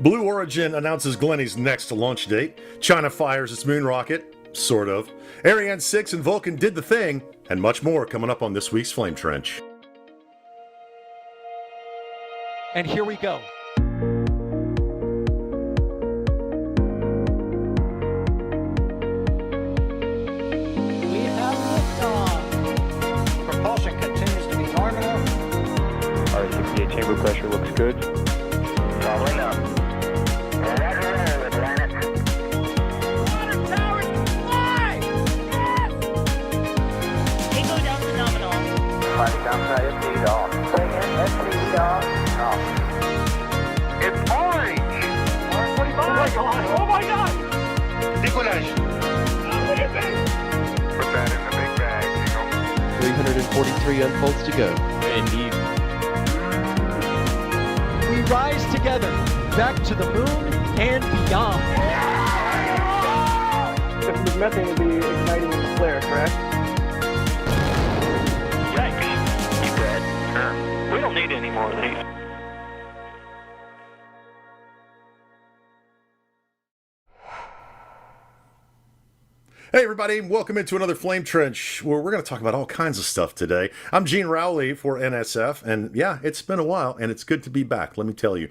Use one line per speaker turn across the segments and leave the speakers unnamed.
Blue Origin announces Glenny's next launch date. China fires its moon rocket, sort of. Ariane 6 and Vulcan did the thing, and much more coming up on this week's Flame Trench.
And here we go. We have liftoff. Propulsion continues to be normal.
R68 chamber pressure looks good.
Following up. Roger, roll, Atlantic.
Water towers fly! Yes! Echo down to nominal.
Fighting downside FD off. Bring in FD off. It's orange! 145!
Oh my god!
Decollage.
What is this?
Put that in the big bag, you know.
343 unfolds to go.
Indeed.
We rise together, back to the moon and beyond.
The methane will be igniting in the flare, correct?
Yikes. You dead? Sure. We don't need any more of these.
Hey everybody, welcome into another Flame Trench, where we're going to talk about all kinds of stuff today. I'm Gene Rowley for NSF, and yeah, it's been a while, and it's good to be back, let me tell you.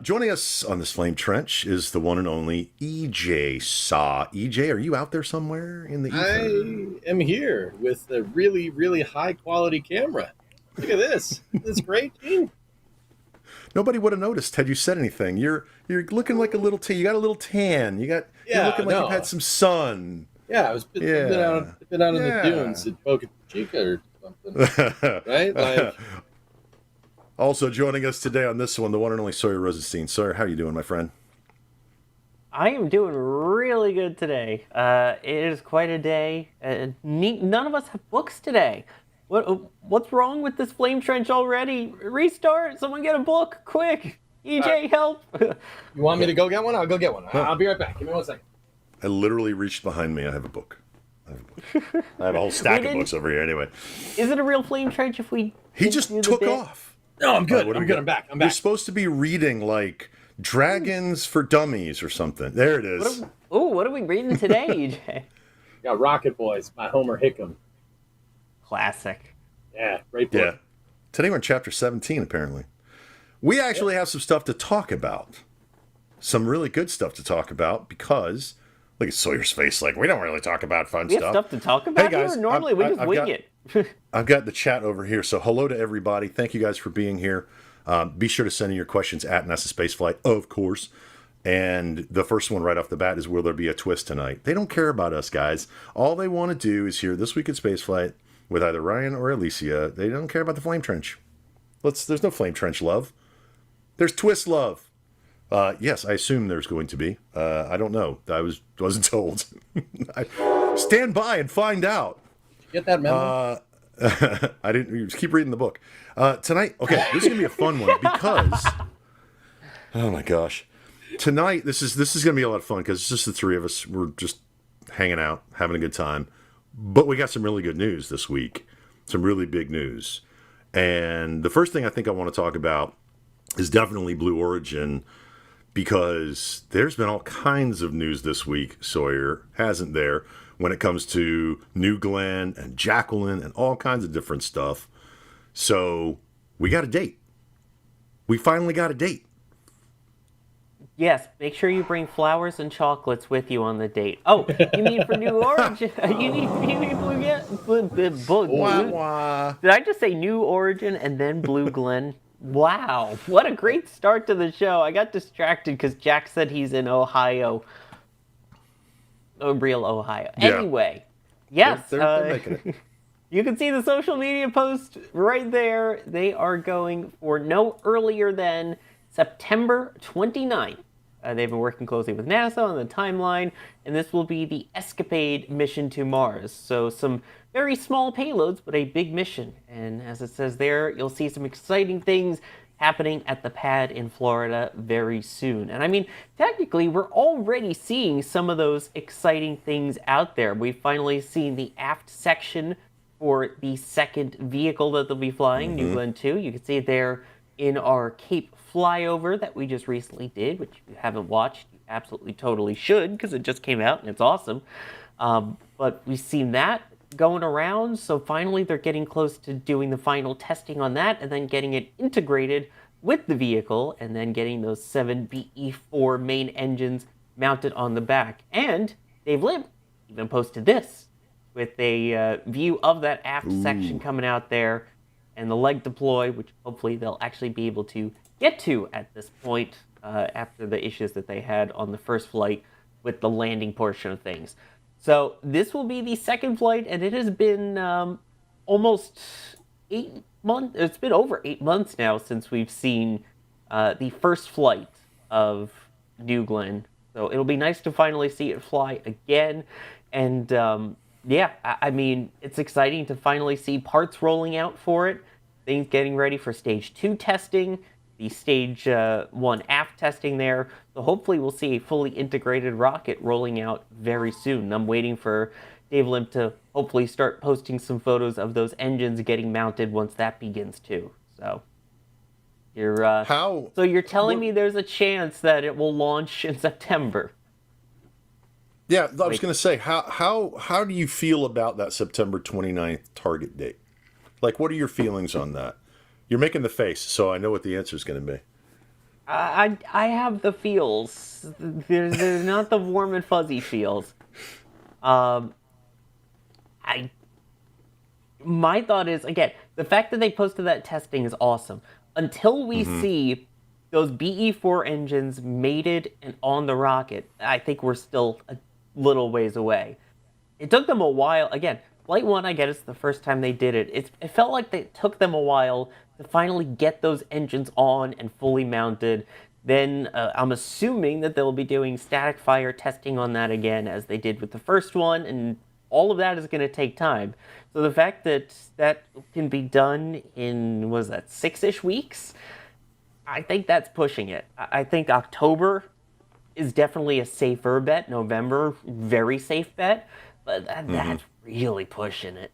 Joining us on this Flame Trench is the one and only EJ Saw. EJ, are you out there somewhere in the ether?
I am here with a really, really high quality camera. Look at this. This is great, Gene.
Nobody would have noticed had you said anything. You're looking like a little tan. You got a little tan. You're looking like you've had some sun.
Yeah, I was been out in the dunes at Boca Chica or something. Right? Like,
Also joining us today on this one, the one and only Sawyer Rosenstein. Sawyer, how are you doing, my friend?
I am doing really good today. It is quite a day. None of us have books today. What's wrong with this Flame Trench already? Restart! Someone get a book, quick! EJ, help!
you want me to go get one? I'll go get one. I'll be right back. Give me 1 second.
I literally reached behind me. I have a book. I have a whole stack of books over here anyway.
Is it a real Flame Trench if we...
He just took off.
No, I'm good. I'm good. I'm back.
You're supposed to be reading, like, Dragons for Dummies or something. There it is.
What are we reading today, EJ?
Got Rocket Boys by Homer Hickam.
Classic.
Yeah, great book.
Yeah. Today we're in chapter 17, apparently. We actually have some stuff to talk about. Some really good stuff to talk about because... Look at Sawyer's face, like, we don't really talk about fun
We
stuff.
have stuff to talk about
Hey guys,
here? Normally we just wing it.
I've got the chat over here, so hello to everybody. Thank you guys for being here. Be sure to send in your questions at NASASpaceflight, of course. And the first one right off the bat is, will there be a twist tonight? They don't care about us, guys. All they want to do is hear This Week in Spaceflight with either Ryan or Alicia. They don't care about the Flame Trench. There's no Flame Trench love. There's twist love. Yes, I assume there's going to be. I don't know. I wasn't told. Stand by and find out.
Get that memo?
I didn't. Just keep reading the book. Tonight, okay, this is gonna be a fun one because. Oh my gosh, tonight this is gonna be a lot of fun because it's just the three of us. We're just hanging out, having a good time. But we got some really good news this week. Some really big news, and the first thing I think I want to talk about is definitely Blue Origin. Because there's been all kinds of news this week, Sawyer, hasn't there, when it comes to New Glenn and Jacqueline and all kinds of different stuff. So we got a date. We finally got a date.
Yes, make sure you bring flowers and chocolates with you on the date. Oh, you mean for New Origin? you need Blue.
Wah, wah.
Did I just say New Origin and then Blue Glen? Wow, what a great start to the show. I got distracted because Jack said he's in Ohio. Oh, real Ohio.
Yeah.
Anyway, yes.
They're making it.
You can see the social media post right there. They are going for no earlier than September 29th. They've been working closely with NASA on the timeline, and this will be the Escapade mission to Mars. So some very small payloads, but a big mission. And as it says there, you'll see some exciting things happening at the pad in Florida very soon. And I mean, technically, we're already seeing some of those exciting things out there. We've finally seen the aft section for the second vehicle that they'll be flying, New Glenn 2. You can see it there in our Cape flyover that we just recently did, which if you haven't watched, you absolutely totally should, because it just came out and it's awesome. But we've seen that going around, so finally they're getting close to doing the final testing on that and then getting it integrated with the vehicle and then getting those 7 BE-4 main engines mounted on the back. And Dave Limp even posted this with a view of that aft section coming out there and the leg deploy, which hopefully they'll actually be able to get to at this point after the issues that they had on the first flight with the landing portion of things. So this will be the second flight, and it has been almost 8 months. It's been over 8 months now since we've seen the first flight of New Glenn. So it'll be nice to finally see it fly again. And yeah, I mean, it's exciting to finally see parts rolling out for it, things getting ready for stage 2 testing, the stage 1 aft testing there. So hopefully we'll see a fully integrated rocket rolling out very soon. I'm waiting for Dave Limp to hopefully start posting some photos of those engines getting mounted once that begins too. So you're telling me there's a chance that it will launch in September?
Yeah, I was going to say, how do you feel about that September 29th target date? Like, what are your feelings on that? You're making the face, so I know what the answer is going to be.
I have the feels. There's not the warm and fuzzy feels. My thought is, again, the fact that they posted that testing is awesome. Until we see those BE-4 engines mated and on the rocket, I think we're still a little ways away. It took them a while. Again, Flight 1, I get it's the first time they did it. It felt like it took them a while to finally get those engines on and fully mounted. Then I'm assuming that they'll be doing static fire testing on that again, as they did with the first one, and all of that is going to take time. So the fact that that can be done in, what is that, 6-ish weeks? I think that's pushing it. I think October is definitely a safer bet. November, very safe bet. But that's really pushing it.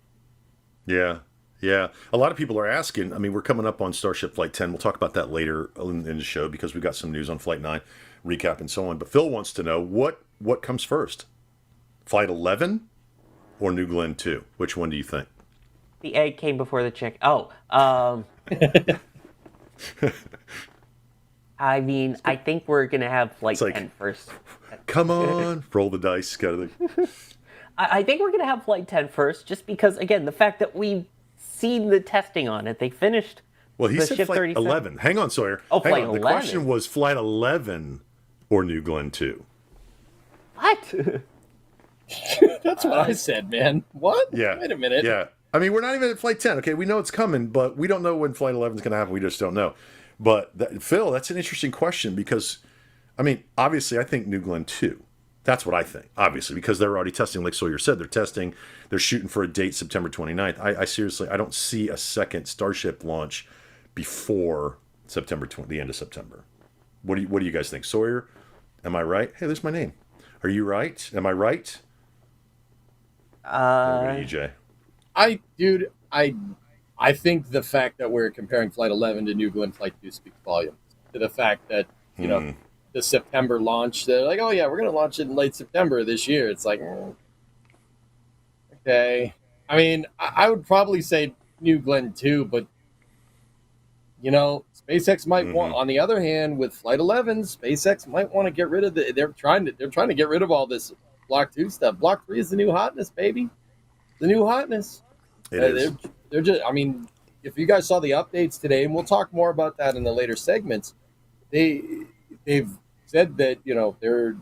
Yeah. Yeah. A lot of people are asking. I mean, we're coming up on Starship Flight 10. We'll talk about that later in the show because we've got some news on Flight 9, recap, and so on. But Phil wants to know, what comes first? Flight 11 or New Glenn 2? Which one do you think?
The egg came before the chicken. Oh, I mean, I think we're going to have Flight 10 first.
Come on, roll the dice.
I think we're going to have Flight 10 first, just because, again, the fact that we've seen the testing on it. They finished.
Well, he said Flight
37.
11. Hang on, Sawyer.
Oh, Flight 11.
The question was Flight 11 or New Glenn 2.
What?
That's what I said, man. What?
Yeah.
Wait a minute.
Yeah. I mean, we're not even at Flight 10. Okay, we know it's coming, but we don't know when Flight 11 is going to happen. We just don't know. But, Phil, that's an interesting question because, I mean, obviously, I think New Glenn 2. That's what I think, obviously, because they're already testing, like Sawyer said. They're shooting for a date September 29th. I seriously, I don't see a second Starship launch before the end of September. What do you guys think? Sawyer, am I right? Hey, there's my name. Are you right? Am I right? EJ.
I think the fact that we're comparing Flight 11 to New Glenn Flight 2 speaks volumes to the fact that, you know, the September launch, they're like, oh yeah, we're going to launch it in late September this year. It's like, okay. I mean, I would probably say New Glenn 2, but, you know, SpaceX might want, on the other hand, with Flight 11, SpaceX might want to get rid of they're trying to get rid of all this Block 2 stuff. Block 3 is the new hotness, baby. The new hotness.
It is.
They're just, I mean, if you guys saw the updates today, and we'll talk more about that in the later segments, they've said that, you know, their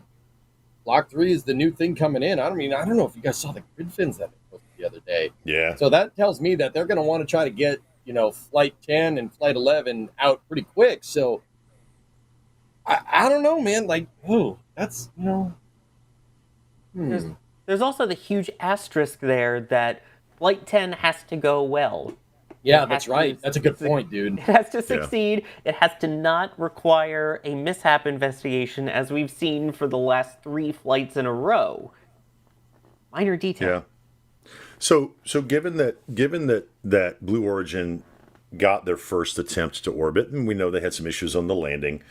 Block 3 is the new thing coming in. I don't know if you guys saw the grid fins that they posted the other day.
Yeah.
So that tells me that they're going to want to try to get, you know, Flight 10 and Flight 11 out pretty quick. So I don't know, man. Like, that's, you know.
There's also the huge asterisk there that Flight 10 has to go well.
Yeah, that's right. That's a good point, dude.
It has to succeed. Yeah. It has to not require a mishap investigation, as we've seen for the last 3 flights in a row. Minor detail.
Yeah. So given that Blue Origin got their first attempt to orbit, and we know they had some issues on the landing.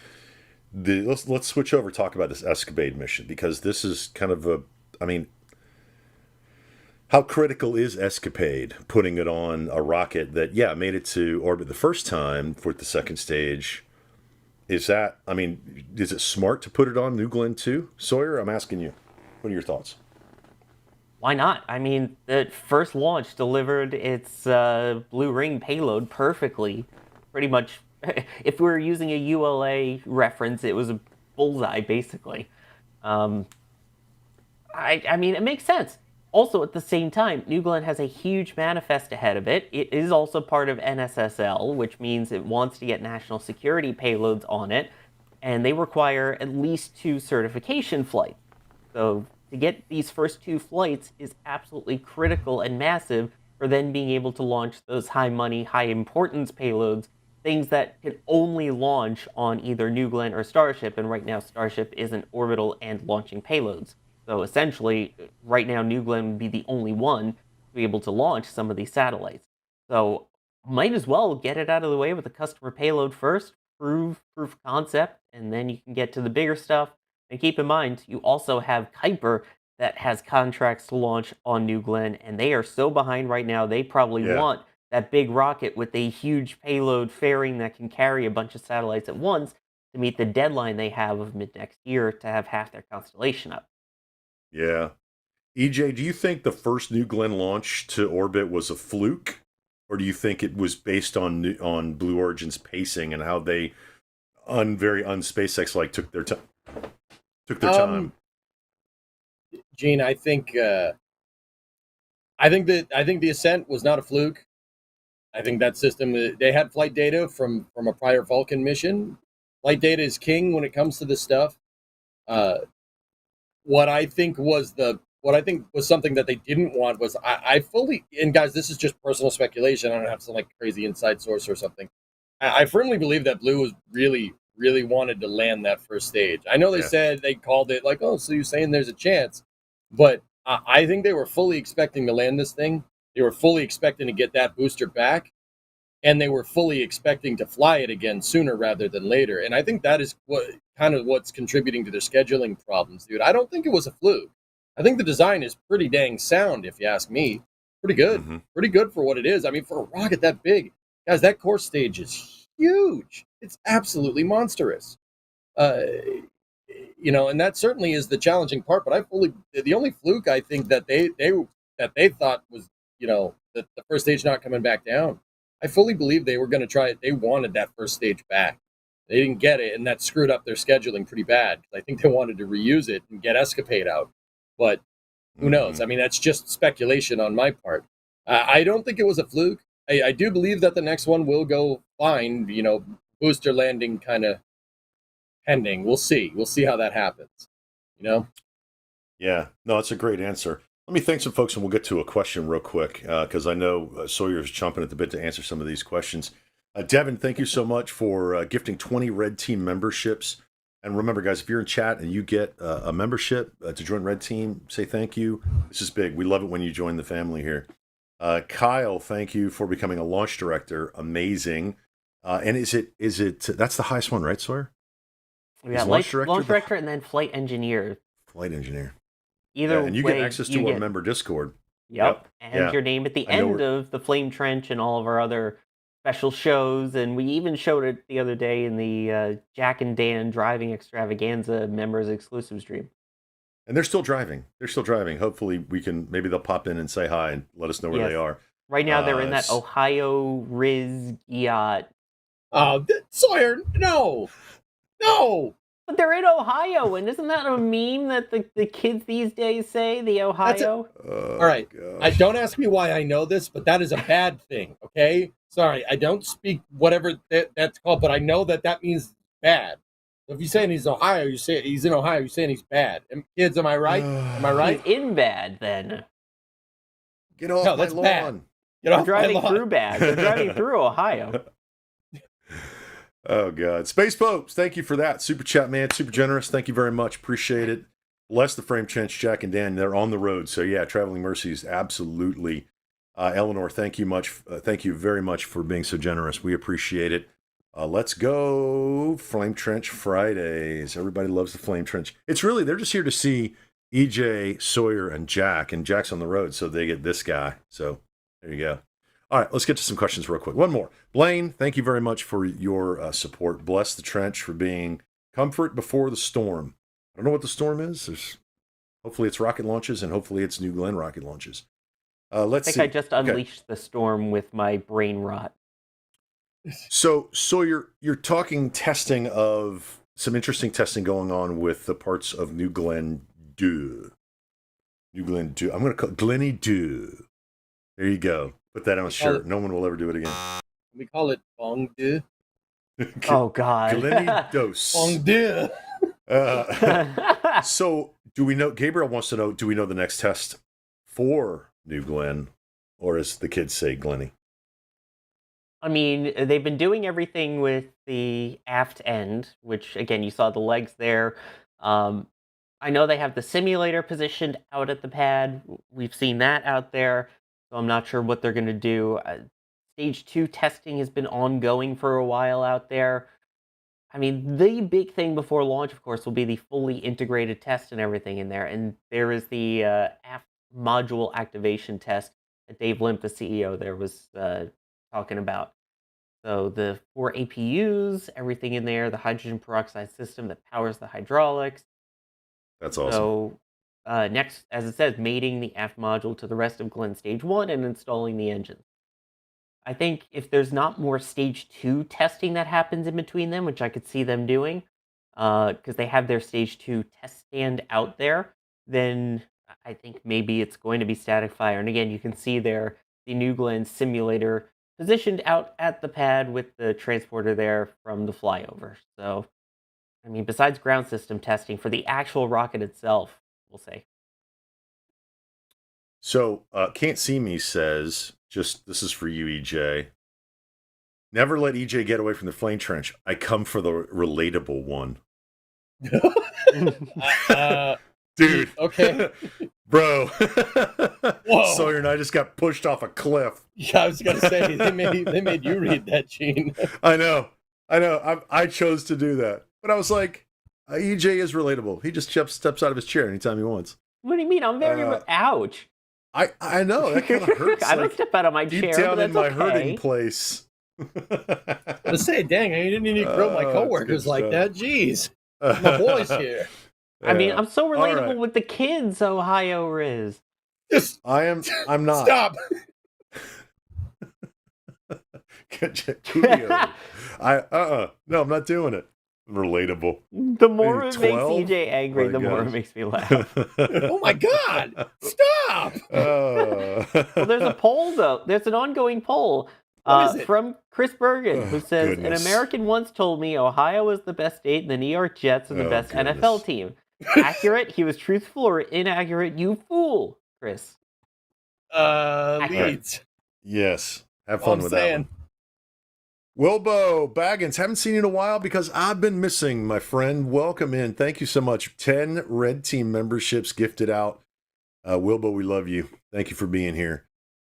Let's switch over, talk about this Escapade mission, because this is kind of how critical is Escapade, putting it on a rocket that, made it to orbit the first time for the second stage? Is it smart to put it on New Glenn too? Sawyer, I'm asking you. What are your thoughts?
Why not? The first launch delivered its Blue Ring payload perfectly. Pretty much, if we were using a ULA reference, it was a bullseye, basically. It makes sense. Also, at the same time, New Glenn has a huge manifest ahead of it. It is also part of NSSL, which means it wants to get national security payloads on it, and they require at least 2 certification flights. So to get these first 2 flights is absolutely critical and massive for then being able to launch those high money, high importance payloads, things that can only launch on either New Glenn or Starship, and right now Starship isn't orbital and launching payloads. So essentially, right now New Glenn would be the only one to be able to launch some of these satellites. So might as well get it out of the way with a customer payload first, prove proof of concept, and then you can get to the bigger stuff. And keep in mind, you also have Kuiper that has contracts to launch on New Glenn, and they are so behind right now, they probably want that big rocket with a huge payload fairing that can carry a bunch of satellites at once to meet the deadline they have of mid-next year to have half their constellation up.
Yeah. EJ, do you think the first New Glenn launch to orbit was a fluke? Or do you think it was based on Blue Origin's pacing and how they, very un-SpaceX-like, took their time?
Gene, I think the ascent was not a fluke. I think that system, they had flight data from a prior Vulcan mission. Flight data is king when it comes to this stuff. What I think was something that they didn't want was I fully, and guys, this is just personal speculation. I don't have some crazy inside source or something. I firmly believe that Blue was really, really wanted to land that first stage. I know they said they called it so you're saying there's a chance, but I think they were fully expecting to land this thing. They were fully expecting to get that booster back, and they were fully expecting to fly it again sooner rather than later. And I think that is what's contributing to their scheduling problems, dude. I don't think it was a fluke. I think the design is pretty dang sound, if you ask me. Pretty good. Mm-hmm. Pretty good for what it is. For a rocket that big, guys, that core stage is huge. It's absolutely monstrous. And that certainly is the challenging part. But the only fluke I think that they thought was, the first stage not coming back down. I fully believe they were going to try it. They wanted that first stage back. They didn't get it, and that screwed up their scheduling pretty bad. I think they wanted to reuse it and get Escapade out. But who knows? That's just speculation on my part. I don't think it was a fluke. I do believe that the next one will go fine, booster landing kind of pending. We'll see. We'll see how that happens,
Yeah, no, it's a great answer. Let me thank some folks, and we'll get to a question real quick, because I know Sawyer's chomping at the bit to answer some of these questions. Devin, thank you so much for gifting 20 Red Team memberships. And remember, guys, if you're in chat and you get a membership to join Red Team, say thank you. This is big. We love it when you join the family here. Kyle, thank you for becoming a launch director. Amazing. And is it that's the highest one, right, Sawyer?
Yeah, launch director and then flight engineer.
Flight engineer.
Either
and you
way,
get access to our member Discord.
Yep. And your name at the end of the Flame Trench and all of our other special shows. And we even showed it the other day in the Jack and Dan Driving Extravaganza members exclusive stream.
And they're still driving. Hopefully maybe they'll pop in and say hi and let us know where they are.
Right now they're in that Ohio Riz yacht.
Sawyer, no.
But they're in Ohio, and isn't that a meme that the kids these days say, the Ohio?
All right. Don't ask me why I know this, but that is a bad thing, okay? Sorry, I don't speak whatever that's called, but I know that means bad. So if you're saying he's Ohio, you say he's in Ohio, you're saying he's bad. Kids, am I right? Am I right?
He's in bad, then.
Get off my lawn.
Bad.
They're driving through bad. They're driving through Ohio.
Oh, God. Space Popes, thank you for that. Super chat, man. Super generous. Thank you very much. Appreciate it. Bless the Frame Trench, Jack and Dan. They're on the road. So, yeah, Traveling Mercies, absolutely. Eleanor, thank you very much for being so generous. We appreciate it. Let's go Flame Trench Fridays. Everybody loves the Flame Trench. It's really, they're just here to see EJ, Sawyer, and Jack's on the road, so they get this guy. So there you go. All right, let's get to some questions real quick. One more. Blaine, thank you very much for your support. Bless the Trench for being comfort before the storm. I don't know what the storm is. Hopefully it's rocket launches, and hopefully it's New Glenn rocket launches. Let's see.
I think I just unleashed the storm with my brain rot.
So you're talking testing of some interesting testing going on with the parts of New Glenn 2. New Glenn 2. I'm going to call it Glenny 2. There you go. Put that on a shirt. No one will ever do it again.
We call it Bong De.
Oh, God.
Glenny Dose.
Bong De.
So do we know, Gabriel wants to know, do we know the next test for New Glenn, or as the kids say, Glenny?
I mean, they've been doing everything with the aft end, which, again, you saw the legs there. I know they have the simulator positioned out at the pad. We've seen that out there, so I'm not sure what they're going to do. Stage 2 testing has been ongoing for a while out there. I mean, the big thing before launch, of course, will be the fully integrated test and everything in there. And there is the aft module activation test that Dave Limp, the CEO there, was talking about. So the 4 APUs, everything in there, the hydrogen peroxide system that powers the hydraulics.
That's awesome.
So next, as it says, mating the aft module to the rest of Glenn Stage 1 and installing the engines. I think if there's not more Stage 2 testing that happens in between them, which I could see them doing, because they have their Stage 2 test stand out there, then I think maybe it's going to be static fire. And again, you can see there the New Glenn simulator positioned out at the pad with the transporter there from the flyover. So, I mean, besides ground system testing for the actual rocket itself, we'll say.
So, Can't See Me says, this is for you, EJ. Never let EJ get away from the flame trench. I come for the relatable one. Dude.
Okay.
Bro.
Whoa.
Sawyer and I just got pushed off a cliff.
Yeah, I was going to say, they made you read that, Gene.
I know. I chose to do that. But I was like, EJ is relatable. He just steps out of his chair anytime he wants.
What do you mean? I'm very... ouch.
I know. That kind of hurts.
I would step out of my chair,
deep
but
down
that's
in my
okay.
hurting place.
Let's say, dang, I didn't need to grill my coworkers like that. Jeez. My boy's here.
I mean, I'm so relatable
right.
with the kids, Ohio Riz.
I'm not.
Stop.
No, I'm not doing it. Relatable.
The more
Maybe
it makes
12?
EJ angry,
My
the more
gosh.
it makes me laugh.
Oh my God. Stop.
Well, there's a poll, though. There's an ongoing poll
What is it?
from Chris Bergen, who says,
goodness.
An American once told me Ohio is the best state and the New York Jets are the best
goodness.
NFL team. Accurate? He was truthful or inaccurate? You fool, Chris.
Leads.
Yes. Have
All
fun
I'm
with
saying.
that one. Wilbo Baggins, haven't seen you in a while because I've been missing, my friend. Welcome in. Thank you so much. 10 Red Team memberships gifted out. Wilbo, we love you. Thank you for being here.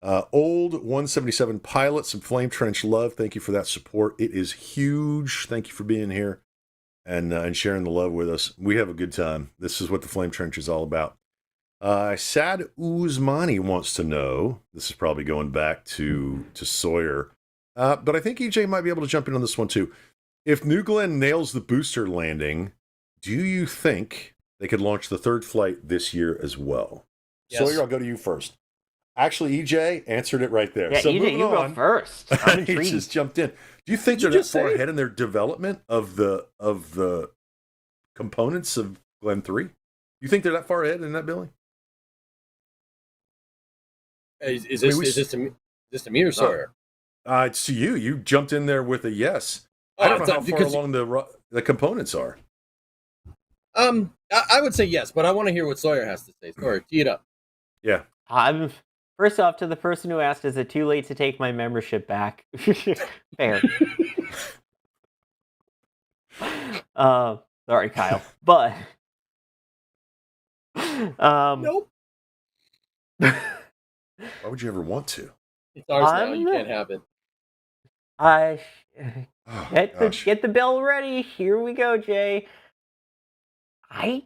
Old 177 Pilot, some Flame Trench love. Thank you for that support. It is huge. Thank you for being here and sharing the love with us. We have a good time. This is what the Flame Trench is all about. Sad Uzmani wants to know, this is probably going back to Sawyer, but I think EJ might be able to jump in on this one too. If New Glenn nails the booster landing, do you think they could launch the third flight this year as well?
Yes.
Sawyer, I'll go to you first. Actually, EJ answered it right there.
Yeah,
So
EJ,
moving
you go
on,
first. I'm
he
intrigued.
just jumped in. Do you think they're
Did you
that far
say-
ahead in their development of the components of Glenn 3? You think they're that far ahead in that, Billy?
Is
I mean,
this to me or Sawyer?
It's to you. You jumped in there with a yes. I don't know how far along the components are.
I would say yes, but I want to hear what Sawyer has to say. Sawyer, tee it up.
Yeah.
First off, to the person who asked, is it too late to take my membership back? Fair. Sorry, Kyle. But
Nope.
Why would you ever want to?
It's ours now. You can't have it.
I
Oh,
get the bell ready. Here we go, Jay. I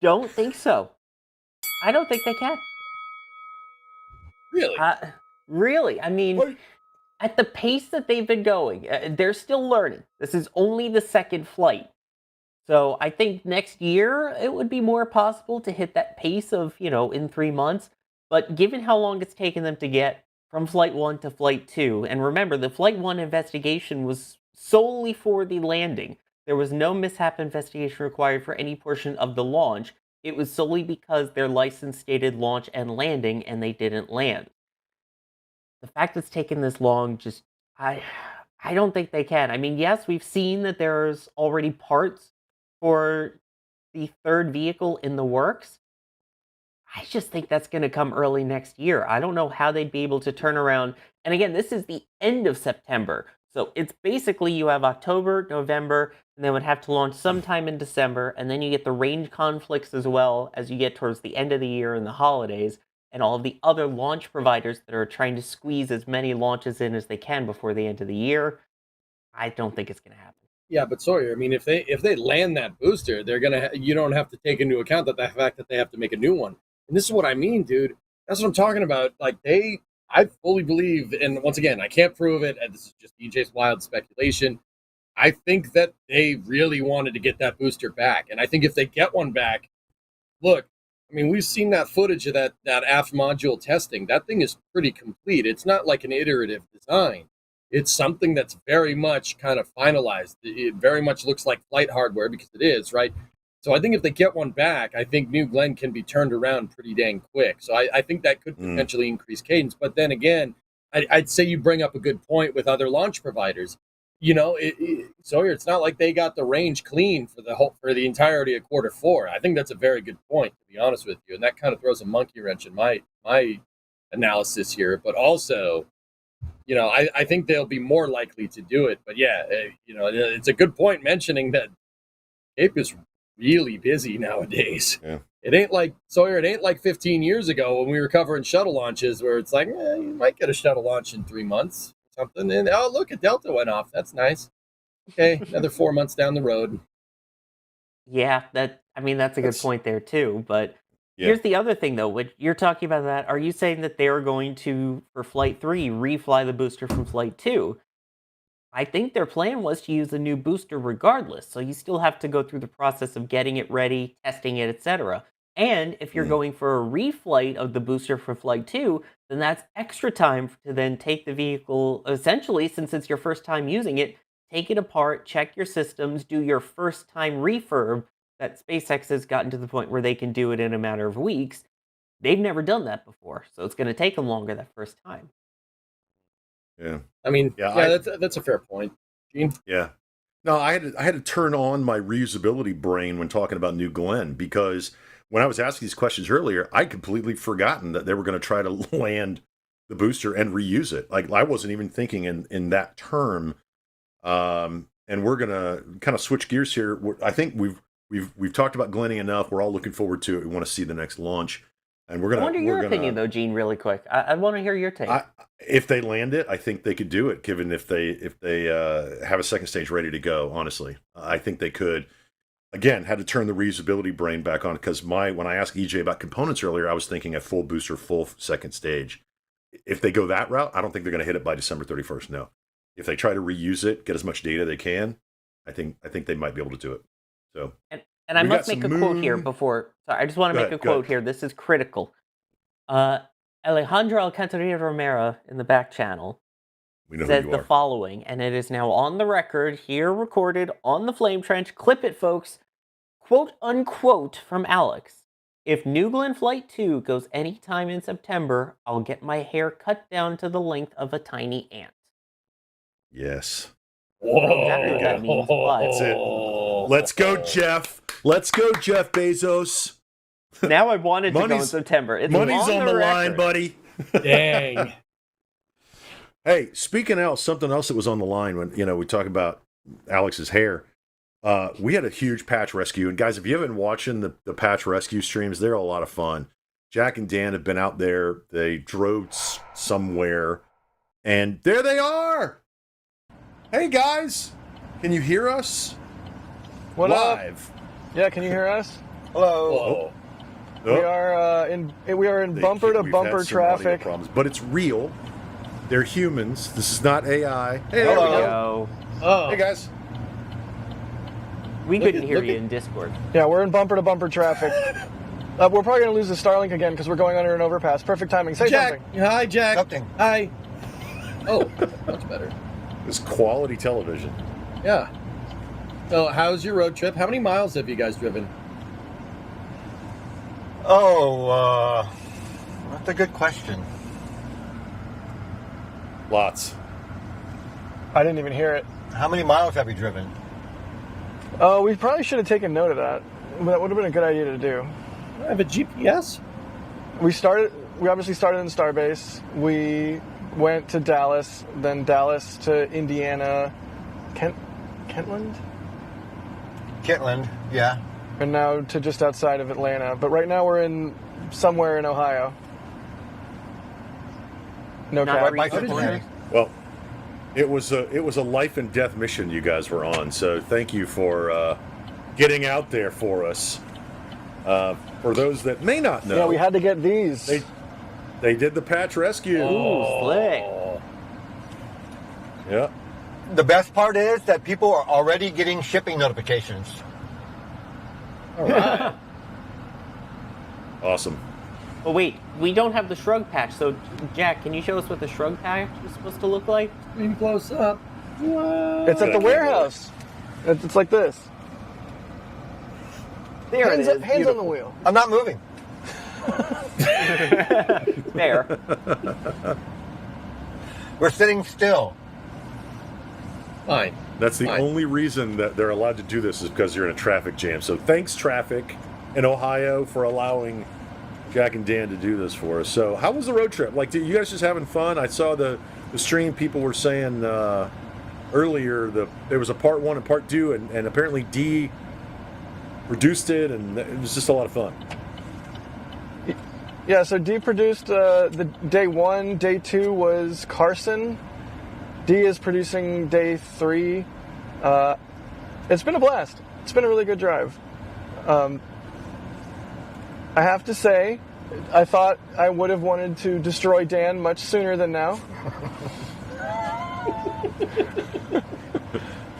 don't think so. I don't think they can.
Really?
Really? I mean,
What?
at the pace that they've been going, they're still learning. This is only the second flight. So I think next year it would be more possible to hit that pace of, in 3 months. But given how long it's taken them to get from Flight 1 to Flight 2, and remember, the Flight 1 investigation was solely for the landing. There was no mishap investigation required for any portion of the launch. It was solely because their license stated launch and landing, and they didn't land. The fact it's taken this long, I I don't think they can. I mean, yes, we've seen that there's already parts for the third vehicle in the works. I just think that's going to come early next year. I don't know how they'd be able to turn around. And again, this is the end of September. So it's basically you have October, November, and then would have to launch sometime in December. And then you get the range conflicts as well as you get towards the end of the year and the holidays, and all of the other launch providers that are trying to squeeze as many launches in as they can before the end of the year. I don't think it's going to happen.
Yeah, but Sawyer, I mean, if they land that booster, they're gonna. You don't have to take into account that the fact that they have to make a new one. And this is what I mean, dude. That's what I'm talking about. Like I fully believe, and once again, I can't prove it, and this is just DJ's wild speculation. I think that they really wanted to get that booster back, and I think if they get one back, look, I mean, we've seen that footage of that aft module testing. That thing is pretty complete. It's not like an iterative design. It's something that's very much kind of finalized. It very much looks like flight hardware because it is, right? So I think if they get one back, I think New Glenn can be turned around pretty dang quick. So I think that could potentially increase cadence. But then again, I'd say you bring up a good point with other launch providers. Sawyer, it's not like they got the range clean for the entirety of Q4. I think that's a very good point, to be honest with you, and that kind of throws a monkey wrench in my analysis here. But also, I think they'll be more likely to do it. But yeah, it's a good point mentioning that Cape is really busy nowadays.
Yeah.
It ain't like Sawyer. It ain't like 15 years ago when we were covering shuttle launches, where it's like, you might get a shuttle launch in 3 months, or something. And oh, look, a Delta went off. That's nice. Okay, another 4 months down the road.
Yeah, that's a good point there too. But
Yeah.
here's the other thing, though. When you're talking about that, are you saying that they are going to, for Flight 3, refly the booster from Flight 2? I think their plan was to use a new booster regardless, so you still have to go through the process of getting it ready, testing it, etc. And if you're going for a reflight of the booster for Flight 2, then that's extra time to then take the vehicle, essentially, since it's your first time using it, take it apart, check your systems, do your first time refurb. That SpaceX has gotten to the point where they can do it in a matter of weeks. They've never done that before, so it's going to take them longer that first time.
Yeah.
I mean, that's a fair point, Gene.
Yeah. No, I had to turn on my reusability brain when talking about New Glenn, because when I was asking these questions earlier, I'd completely forgotten that they were going to try to land the booster and reuse it. Like, I wasn't even thinking in that term. And we're going to kind of switch gears here. I think we've talked about Glenning enough. We're all looking forward to it. We want to see the next launch. And we're going to.
I wonder your opinion, though, Gene, really quick. I want to hear your take.
If they land it, I think they could do it, given if they have a second stage ready to go, honestly. I think they could. Again, had to turn the reusability brain back on, because when I asked EJ about components earlier, I was thinking a full booster, full second stage. If they go that route, I don't think they're going to hit it by December 31st, no. If they try to reuse it, get as much data they can, I think they might be able to do it. So.
And I must make a quote here before. Sorry, I just want to make a quote here. This is critical. Alejandro Alcantarilla Romero in the back channel says the following, and it is now on the record, here recorded on the Flame Trench. Clip it, folks. Quote unquote from Alex. If New Glenn Flight 2 goes anytime in September, I'll get my hair cut down to the length of a tiny ant.
Yes.
Whoa.
Exactly what that means, but
That's it. Let's go, Jeff. Let's go, Jeff Bezos.
Now I wanted to go in September. It's
money's on the
record.
line, buddy.
Dang.
Hey, speaking of something else that was on the line when we talk about Alex's hair, we had a huge patch rescue. And guys, if you haven't been watching the patch rescue streams, they're a lot of fun. Jack and Dan have been out there. They drove somewhere, and there they are. Hey guys, can you hear us?
What
Live.
up? Yeah, can you hear us?
Hello.
We are in bumper to bumper traffic.
Problems, but it's real. They're humans. This is not AI. Hey,
There we
hello.
go.
Oh,
Hey guys.
We couldn't hear
look
you
at-
in Discord.
Yeah, we're in bumper to bumper traffic. We're probably gonna lose the Starlink again because we're going under an overpass. Perfect timing. Say
Jack.
something.
Hi, Jack.
Something.
Hi. Oh, much better.
It's quality television.
Yeah. So, how's your road trip? How many miles have you guys driven?
Oh, that's a good question.
Lots.
I didn't even hear it.
How many miles have you driven?
Oh, we probably should have taken note of that. That would have been a good idea to do.
I have a GPS.
We obviously started in Starbase. We went to Dallas, then Dallas to Indiana, Kentland,
Kitland, yeah.
and now to just outside of Atlanta. But right now we're in somewhere in Ohio. No
Not
cap.
Right
By Cincinnati.
Well, it was a life and death mission you guys were on. So thank you for getting out there for us. For those that may not know,
Yeah, we had to get these.
they did the patch rescue.
Ooh, slick.
Yeah.
The best part is that people are already getting shipping notifications.
All right.
Awesome.
Oh wait, we don't have the shrug patch. So Jack, can you show us what the shrug patch is supposed to look like?
Screen close up. What?
It's at the warehouse. It's like this.
There
Hands,
it is.
hands on the wheel.
I'm not moving.
There.
We're sitting still.
Fine.
That's the
Fine.
only reason that they're allowed to do this is because you're in a traffic jam. So thanks, traffic in Ohio, for allowing Jack and Dan to do this for us. So how was the road trip? Like, you guys just having fun? I saw the stream. People were saying earlier there was a part 1 and part 2, and apparently D reduced it, and it was just a lot of fun.
Yeah, so D produced the day 1. Day 2 was Carson. D is producing day 3. It's been a blast. It's been a really good drive. I have to say, I thought I would have wanted to destroy Dan much sooner than now.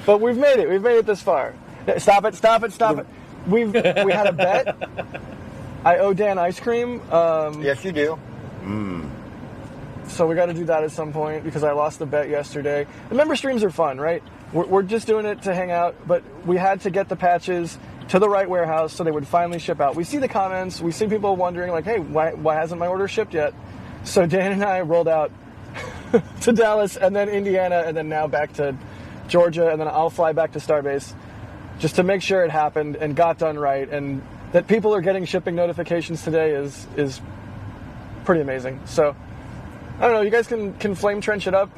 But we've made it. We've made it this far. Stop it, stop it, stop it. We had a bet. I owe Dan ice cream.
Yes, you do.
So we got to do that at some point because I lost the bet yesterday. The member streams are fun, right? We're just doing it to hang out, but we had to get the patches to the right warehouse so they would finally ship out. We see the comments. We see people wondering, like, hey, why hasn't my order shipped yet? So Dan and I rolled out to Dallas and then Indiana and then now back to Georgia, and then I'll fly back to Starbase just to make sure it happened and got done right, and that people are getting shipping notifications today is pretty amazing. So I don't know. You guys can flame trench it up.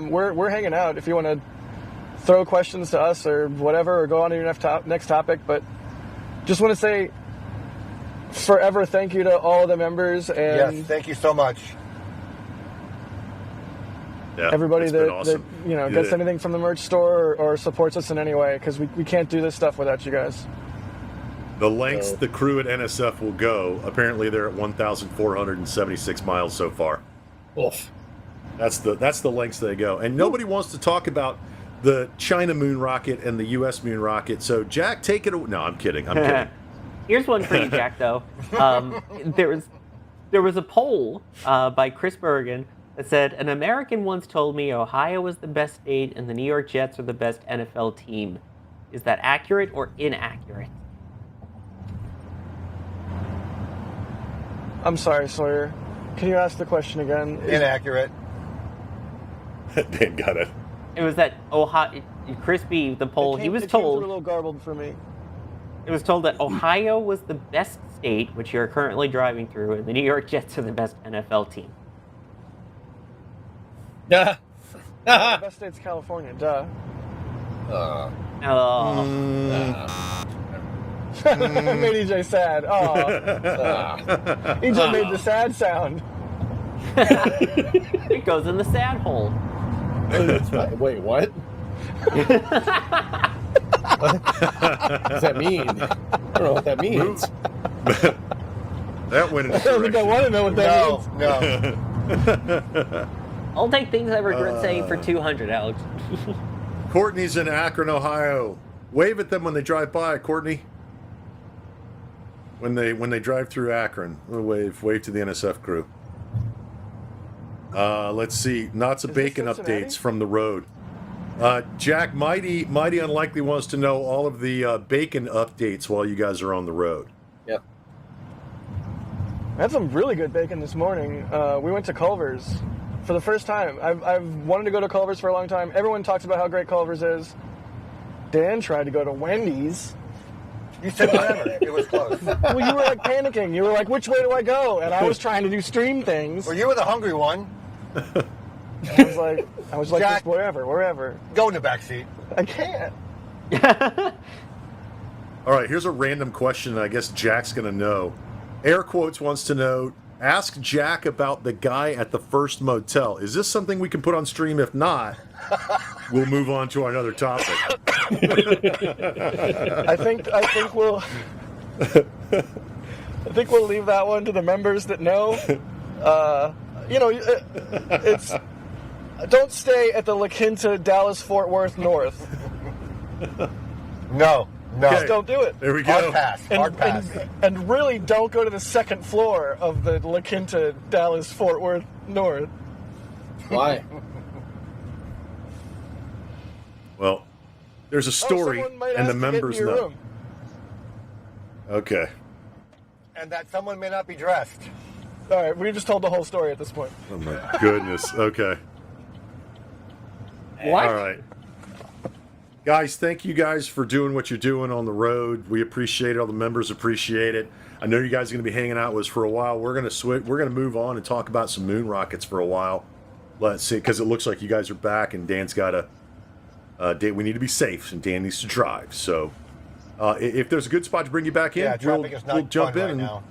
We're hanging out if you want to throw questions to us or whatever, or go on to your next topic. But just want to say forever thank you to all the members and
Yes, thank you so much.
Yeah,
everybody
it's been
that
awesome.
Gets anything from the merch store or supports us in any way, because we can't do this stuff without you guys.
The lengths the crew at NSF will go. Apparently, they're at 1,476 miles so far.
Oof.
That's the lengths they go, and nobody wants to talk about the China moon rocket and the U.S. moon rocket. So, Jack, take it away. No, I'm kidding. I'm kidding.
Here's one for you, Jack, though. There was a poll by Chris Bergen that said, an American once told me Ohio was the best state and the New York Jets are the best NFL team. Is that accurate or inaccurate?
I'm sorry, Sawyer. Can you ask the question again?
Inaccurate.
Dan got it.
It was that Ohio, Crispy, the poll, he was
It came through
told,
a little garbled for me.
it was told that Ohio was the best state, which you're currently driving through, and the New York Jets are the best NFL team.
Yeah.
The best state's California, duh.
Oh.
I made EJ sad. Oh, EJ made the sad sound.
It goes in the sad hole.
Wait, what? What does that mean? I don't know what that means.
That went in
I don't think I want to know what that means.
No.
I'll take things I regret saying for 200, Alex.
Courtney's in Akron, Ohio. Wave at them when they drive by, Courtney. When they drive through Akron, wave to the NSF crew. Let's see, Knots of
Is this
Bacon
Cincinnati?
updates from the road. Jack, Mighty Unlikely wants to know all of the bacon updates while you guys are on the road.
Yep.
I had some really good bacon this morning. We went to Culver's for the first time. I've wanted to go to Culver's for a long time. Everyone talks about how great Culver's is. Dan tried to go to Wendy's.
You said whatever. It was close.
Well, you were like panicking. You were like, which way do I go? And I was trying to do stream things.
Well, you were the hungry one.
I was like,
Jack-
just wherever.
Go in the back seat.
I can't.
All right, here's a random question I guess Jack's going to know. Air Quotes wants to know, ask Jack about the guy at the first motel. Is this something we can put on stream? If not, we'll move on to another topic.
I think we'll leave that one to the members that know. It's don't stay at the La Quinta Dallas Fort Worth North.
No.
Just don't do it.
There we go.
Hard pass.
And really don't go to the second floor of the La Quinta Dallas Fort Worth North.
Why?
Well, there's a story,
someone might
and the
ask to get
members
into your
know.
room.
Okay.
And that someone may not be dressed.
All right, we just told the whole story at this point.
Oh my goodness. Okay.
What?
All right. Guys, thank you guys for doing what you're doing on the road. We appreciate it. All the members appreciate it. I know you guys are going to be hanging out with us for a while. We're going to switch. We're going to move on and talk about some moon rockets for a while. Let's see, because it looks like you guys are back, and Dan's got a. We need to be safe, and Dan needs to drive. So, if there's a good spot to bring you back in,
Yeah, traffic is not
we'll jump
fun
in
right
and
now.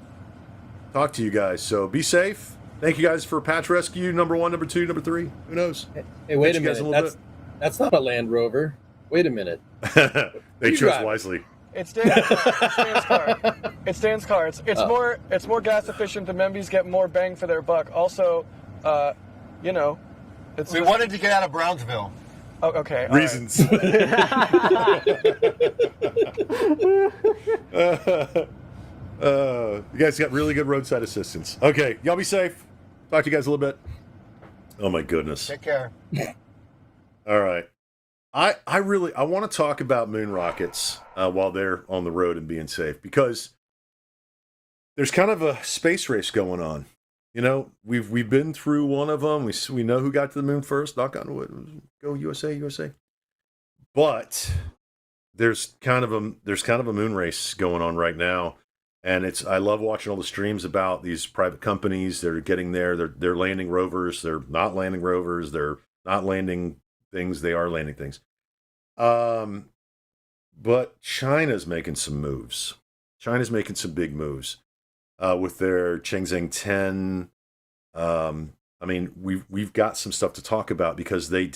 talk to you guys. So be safe. Thank you guys for Patch Rescue number 1, number 2, number 3. Who knows?
Hey, wait
Catch
a
you guys in a
minute.
little
That's not a Land Rover. Wait a minute.
They
You
chose
drive.
wisely.
It's Dan's car. It's Dan's car. It's more gas efficient. The Membies get more bang for their buck. Also, it's
We
just-
wanted to get out of Brownsville.
Oh, okay. all right.
Reasons. You guys got really good roadside assistance. Okay, y'all be safe. Talk to you guys a little bit. Oh my goodness.
Take care.
All right. I want to talk about moon rockets while they're on the road and being safe, because there's kind of a space race going on. You know, we've been through one of them. We know who got to the moon first. Knock on wood. Go USA, USA. But there's kind of a moon race going on right now, and I love watching all the streams about these private companies. They're getting there. They're landing rovers. They're not landing rovers. They're not landing things. They are landing things. But China's making some moves. China's making some big moves. With their Changzheng 10, I mean, we've got some stuff to talk about, because we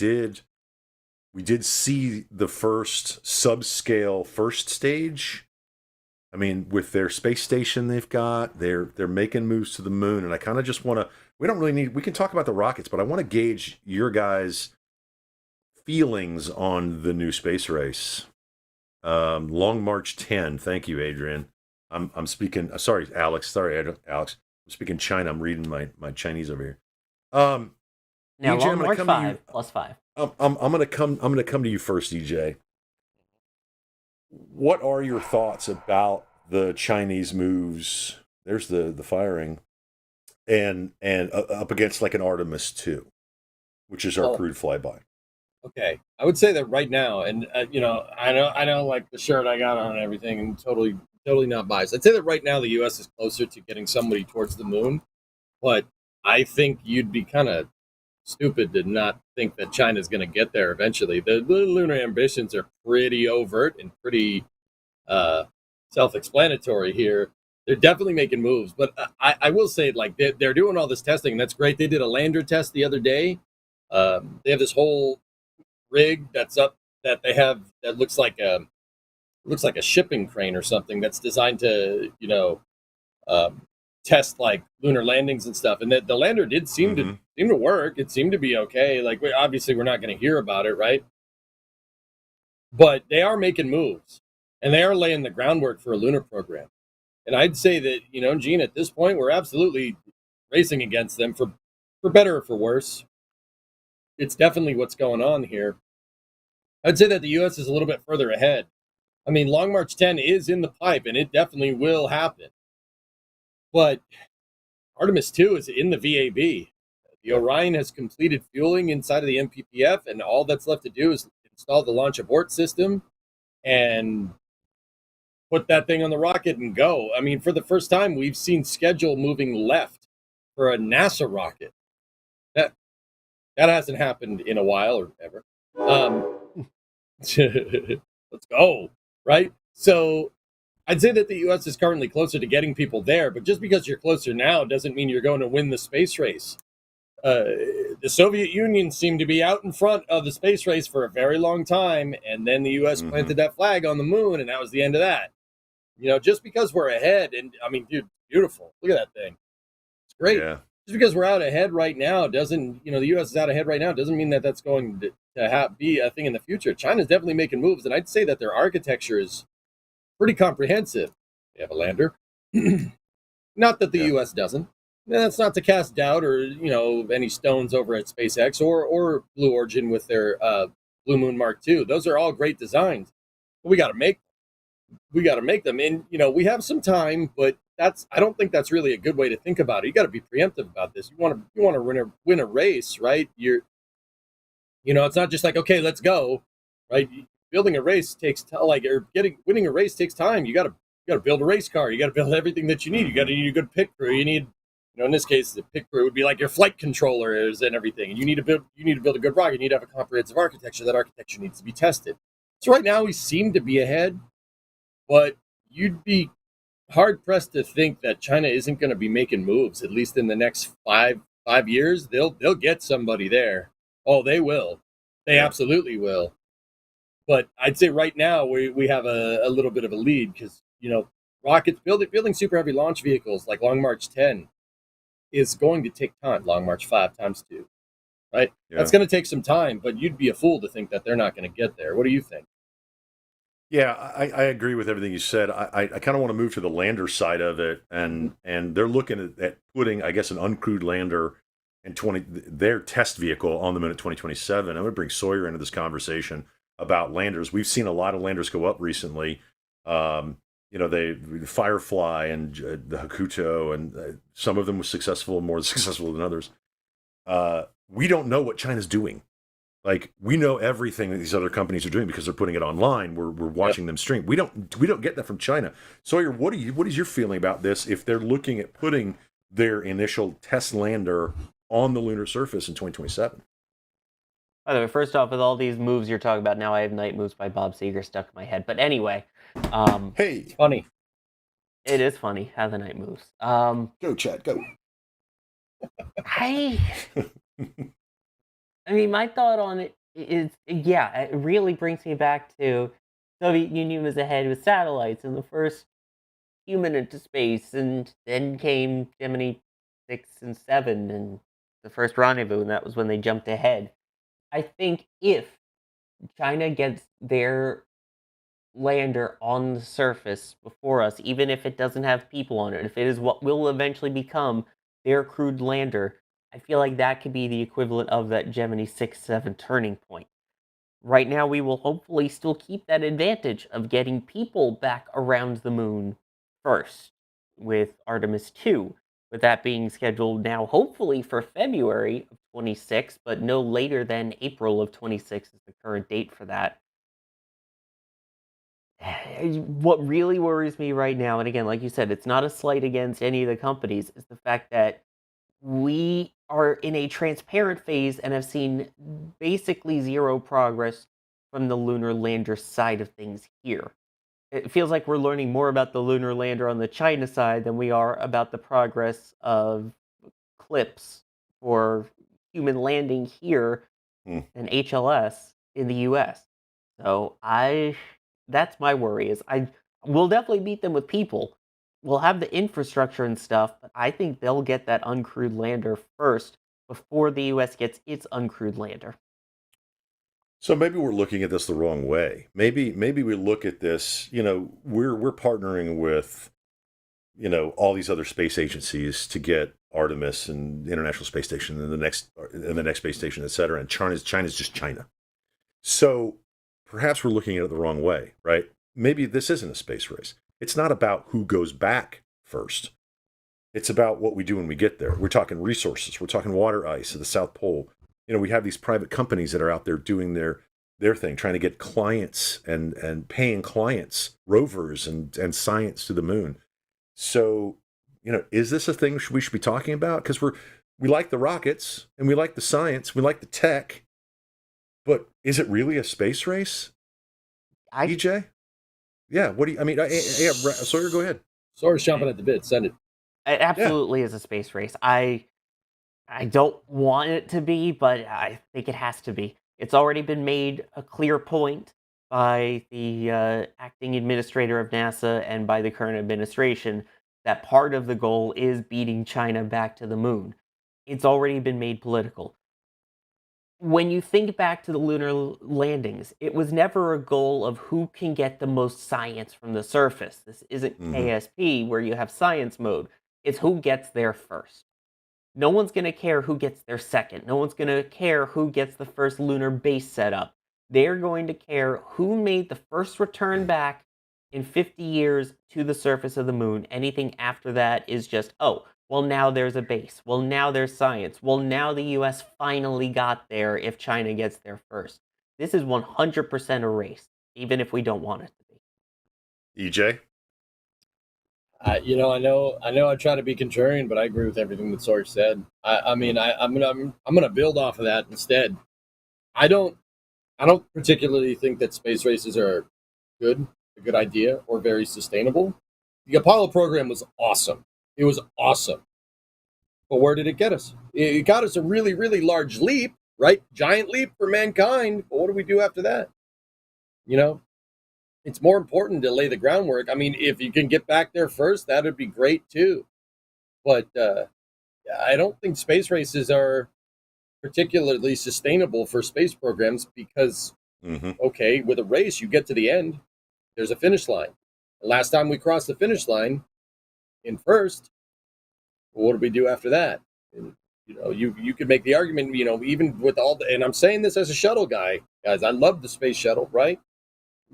did see the first subscale first stage. I mean, with their space station they're making moves to the moon, and I kind of just want to. We can talk about the rockets, but I want to gauge your guys' feelings on the new space race. Long March 10. Thank you, Adrian. I'm speaking. Sorry, Alex. Alex. I'm speaking China. I'm reading my Chinese over here.
Now,
EJ,
Long
I'm gonna
March
come to
5
you.
plus 5.
I'm gonna come to you first, EJ. What are your thoughts about the Chinese moves? There's the firing, and up against like an Artemis 2, which is our crewed flyby.
Okay, I would say that right now, and I know, like the shirt I got on and everything, and totally not biased. I'd say that right now the U.S. is closer to getting somebody towards the moon, but I think you'd be kind of stupid to not think that China's going to get there eventually. The lunar ambitions are pretty overt and pretty self-explanatory here. They're definitely making moves, but I will say, like, they're doing all this testing, and that's great. They did a lander test the other day. They have this whole rig that's up that they have that looks like a shipping crane or something that's designed to, um, test like lunar landings and stuff. And the lander did seem to work. It seemed to be okay. Like, obviously, we're not going to hear about it, right? But they are making moves, and they are laying the groundwork for a lunar program. And I'd say that, Gene, at this point, we're absolutely racing against them for better or for worse. It's definitely what's going on here. I'd say that the U.S. is a little bit further ahead. I mean, Long March 10 is in the pipe, and it definitely will happen. But Artemis 2 is in the VAB. The Orion has completed fueling inside of the MPPF, and all that's left to do is install the launch abort system and put that thing on the rocket and go. I mean, for the first time, we've seen schedule moving left for a NASA rocket. That hasn't happened in a while or ever. Let's go, right? So I'd say that the U.S. is currently closer to getting people there, but just because you're closer now doesn't mean you're going to win the space race. The Soviet Union seemed to be out in front of the space race for a very long time, and then the U.S. planted that flag on the moon, and that was the end of that. Just because we're ahead, and I mean, dude, beautiful. Look at that thing. It's great. Yeah. Just because we're out ahead right now doesn't, the U.S. is out ahead right now doesn't mean that that's going to be a thing in the future. China's definitely making moves, and I'd say that their architecture is pretty comprehensive. They have a lander. Not that the U.S. doesn't. That's not to cast doubt or, any stones over at SpaceX or Blue Origin with their Blue Moon Mark II. Those are all great designs. But we got to make them. And, we have some time, but I don't think that's really a good way to think about it. You got to be preemptive about this. You want to win a race, right? It's not just like, okay, let's go, right? Building a race takes winning a race takes time. You got to build a race car. You got to build everything that you need. You need a good pit crew. You need, in this case, the pit crew would be like your flight controllers and everything. And you need to build a good rocket. You need to have a comprehensive architecture. That architecture needs to be tested. So right now we seem to be ahead, but you'd be hard pressed to think that China isn't going to be making moves, at least in the next five years. They'll get somebody there. Oh, they will. They absolutely will. But I'd say right now we have a little bit of a lead because, rockets, building super heavy launch vehicles like Long March 10 is going to take time. Long March 5 times 2, right? Yeah. That's going to take some time, but you'd be a fool to think that they're not going to get there. What do you think?
Yeah, I agree with everything you said. I kind of want to move to the lander side of it, and they're looking at putting, I guess, an uncrewed lander and their test vehicle on the moon at 2027. I'm going to bring Sawyer into this conversation about landers. We've seen a lot of landers go up recently. The Firefly and the Hakuto, and some of them were successful, more successful than others. We don't know what China's doing. Like, we know everything that these other companies are doing because they're putting it online. We're watching them stream. We don't get that from China. Sawyer, what is your feeling about this if they're looking at putting their initial test lander on the lunar surface in 2027?
By the way, first off, with all these moves you're talking about now, I have Night Moves by Bob Seger stuck in my head. But anyway,
hey,
it's funny.
It is funny how the night moves.
Go, Chad, go.
I mean, my thought on it is, yeah, it really brings me back to Soviet Union was ahead with satellites and the first human into space, and then came Gemini 6 and 7 and the first rendezvous, and that was when they jumped ahead. I think if China gets their lander on the surface before us, even if it doesn't have people on it, if it is what will eventually become their crewed lander, I feel like that could be the equivalent of that Gemini 6-7 turning point. Right now, we will hopefully still keep that advantage of getting people back around the moon first with Artemis 2, with that being scheduled now hopefully for February of 26, but no later than April of 26 is the current date for that. What really worries me right now, and again, like you said, it's not a slight against any of the companies, is the fact that we are in a transparent phase and have seen basically zero progress from the lunar lander side of things here. it feels like we're learning more about the lunar lander on the China side than we are about the progress of clips for human landing here
Hmm.
and HLS in the US. So that's my worry is we'll definitely beat them with people. We'll have the infrastructure and stuff, but I think they'll get that uncrewed lander first before the US gets its uncrewed lander.
So maybe we're looking at this the wrong way. Maybe we look at this, we're partnering with, all these other space agencies to get Artemis and the International Space Station and the next space station, et cetera. And China's just China. So perhaps we're looking at it the wrong way, right? Maybe this isn't a space race. It's not about who goes back first. It's about what we do when we get there. We're talking resources. We're talking water ice at the South Pole. We have these private companies that are out there doing their thing, trying to get clients and paying clients, rovers and science to the moon. So, is this a thing we should be talking about? Because we like the rockets and we like the science, we like the tech, but is it really a space race? EJ? Yeah. What do you? I mean, yeah. Sawyer, go ahead.
Sawyer's chomping at the bit. Send it.
It absolutely is a space race. I don't want it to be, but I think it has to be. It's already been made a clear point by the acting administrator of NASA and by the current administration that part of the goal is beating China back to the moon. It's already been made political. When you think back to the lunar landings, it was never a goal of who can get the most science from the surface. This isn't KSP where you have science mode. It's who gets there first. No one's going to care who gets there second. No one's going to care who gets the first lunar base set up. They're going to care who made the first return back in 50 years to the surface of the moon. Anything after that is just, oh, well, now there's a base. Well, now there's science. Well, now the US finally got there if China gets there first. This is 100% a race, even if we don't want it to be.
EJ?
I know I try to be contrarian, but I agree with everything that Sawyer said. I'm gonna build off of that instead. I don't particularly think that space races are a good idea, or very sustainable. The Apollo program was awesome. It was awesome. But where did it get us? It got us a really, really large leap, right? Giant leap for mankind. But what do we do after that? It's more important to lay the groundwork. I mean, if you can get back there first, that would be great too. But I don't think space races are particularly sustainable for space programs because, okay, with a race, you get to the end, there's a finish line. The last time we crossed the finish line in first, well, what do we do after that? And, you could make the argument, even with all the, and I'm saying this as a shuttle guy, guys, I love the space shuttle, right?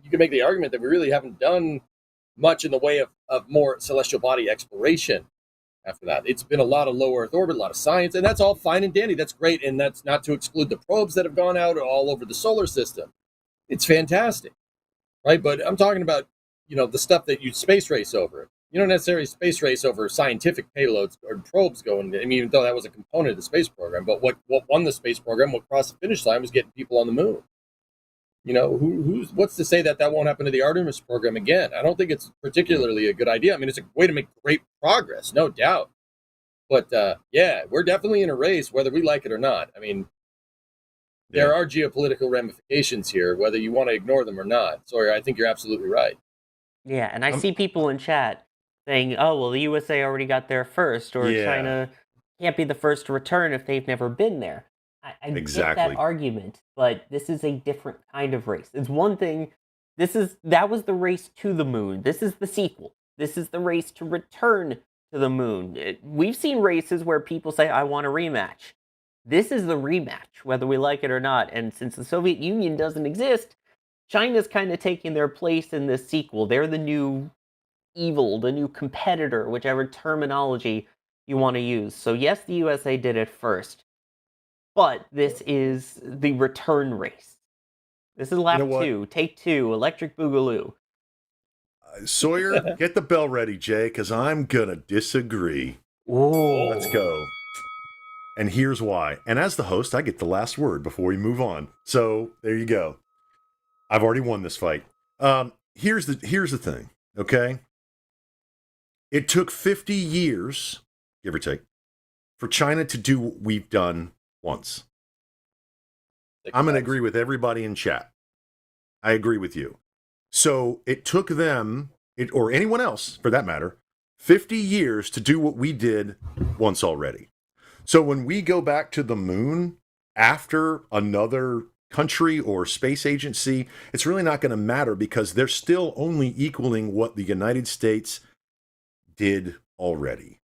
You can make the argument that we really haven't done much in the way of more celestial body exploration after that. It's been a lot of low Earth orbit, a lot of science, and that's all fine and dandy. That's great, and that's not to exclude the probes that have gone out all over the solar system. It's fantastic, right? But I'm talking about, the stuff that you space race over. You don't necessarily space race over scientific payloads or probes going. I mean, even though that was a component of the space program, but what won the space program, what crossed the finish line, was getting people on the moon. What's to say that won't happen to the Artemis program again? I don't think it's particularly a good idea. I mean, it's a way to make great progress, no doubt. But yeah, we're definitely in a race, whether we like it or not. I mean, there are geopolitical ramifications here, whether you want to ignore them or not. Sawyer, I think you're absolutely right.
Yeah, and I see people in chat saying, oh, well, the USA already got there first, or China can't be the first to return if they've never been there. I get that argument, but this is a different kind of race. It's one thing, that was the race to the moon. This is the sequel. This is the race to return to the moon. We've seen races where people say, I want a rematch. This is the rematch, whether we like it or not. And since the Soviet Union doesn't exist, China's kind of taking their place in this sequel. They're the new evil, the new competitor, whichever terminology you want to use. So yes, the USA did it first. But this is the return race. This is lap 2, take 2, Electric Boogaloo.
Sawyer, get the bell ready, Jay, because I'm going to disagree.
Ooh.
Let's go. And here's why. And as the host, I get the last word before we move on. So there you go. I've already won this fight. here's the thing, okay? It took 50 years, give or take, for China to do what we've done once. I'm going to agree with everybody in chat. I agree with you. So it took them, or anyone else for that matter, 50 years to do what we did once already. So when we go back to the moon after another country or space agency, it's really not going to matter because they're still only equaling what the United States did already.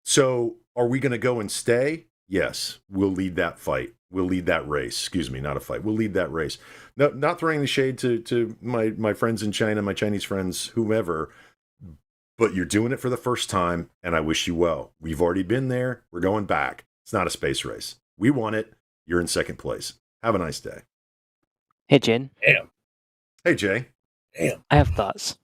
So are we going to go and stay? Yes, we'll lead that fight. We'll lead that race. Excuse me, not a fight. We'll lead that race. No, not throwing the shade to my friends in China, my Chinese friends, whomever, but you're doing it for the first time, and I wish you well. We've already been there. We're going back. It's not a space race. We won it. You're in second place. Have a nice day.
Hey, Jen.
Damn.
Hey, Jay.
Damn.
I have thoughts.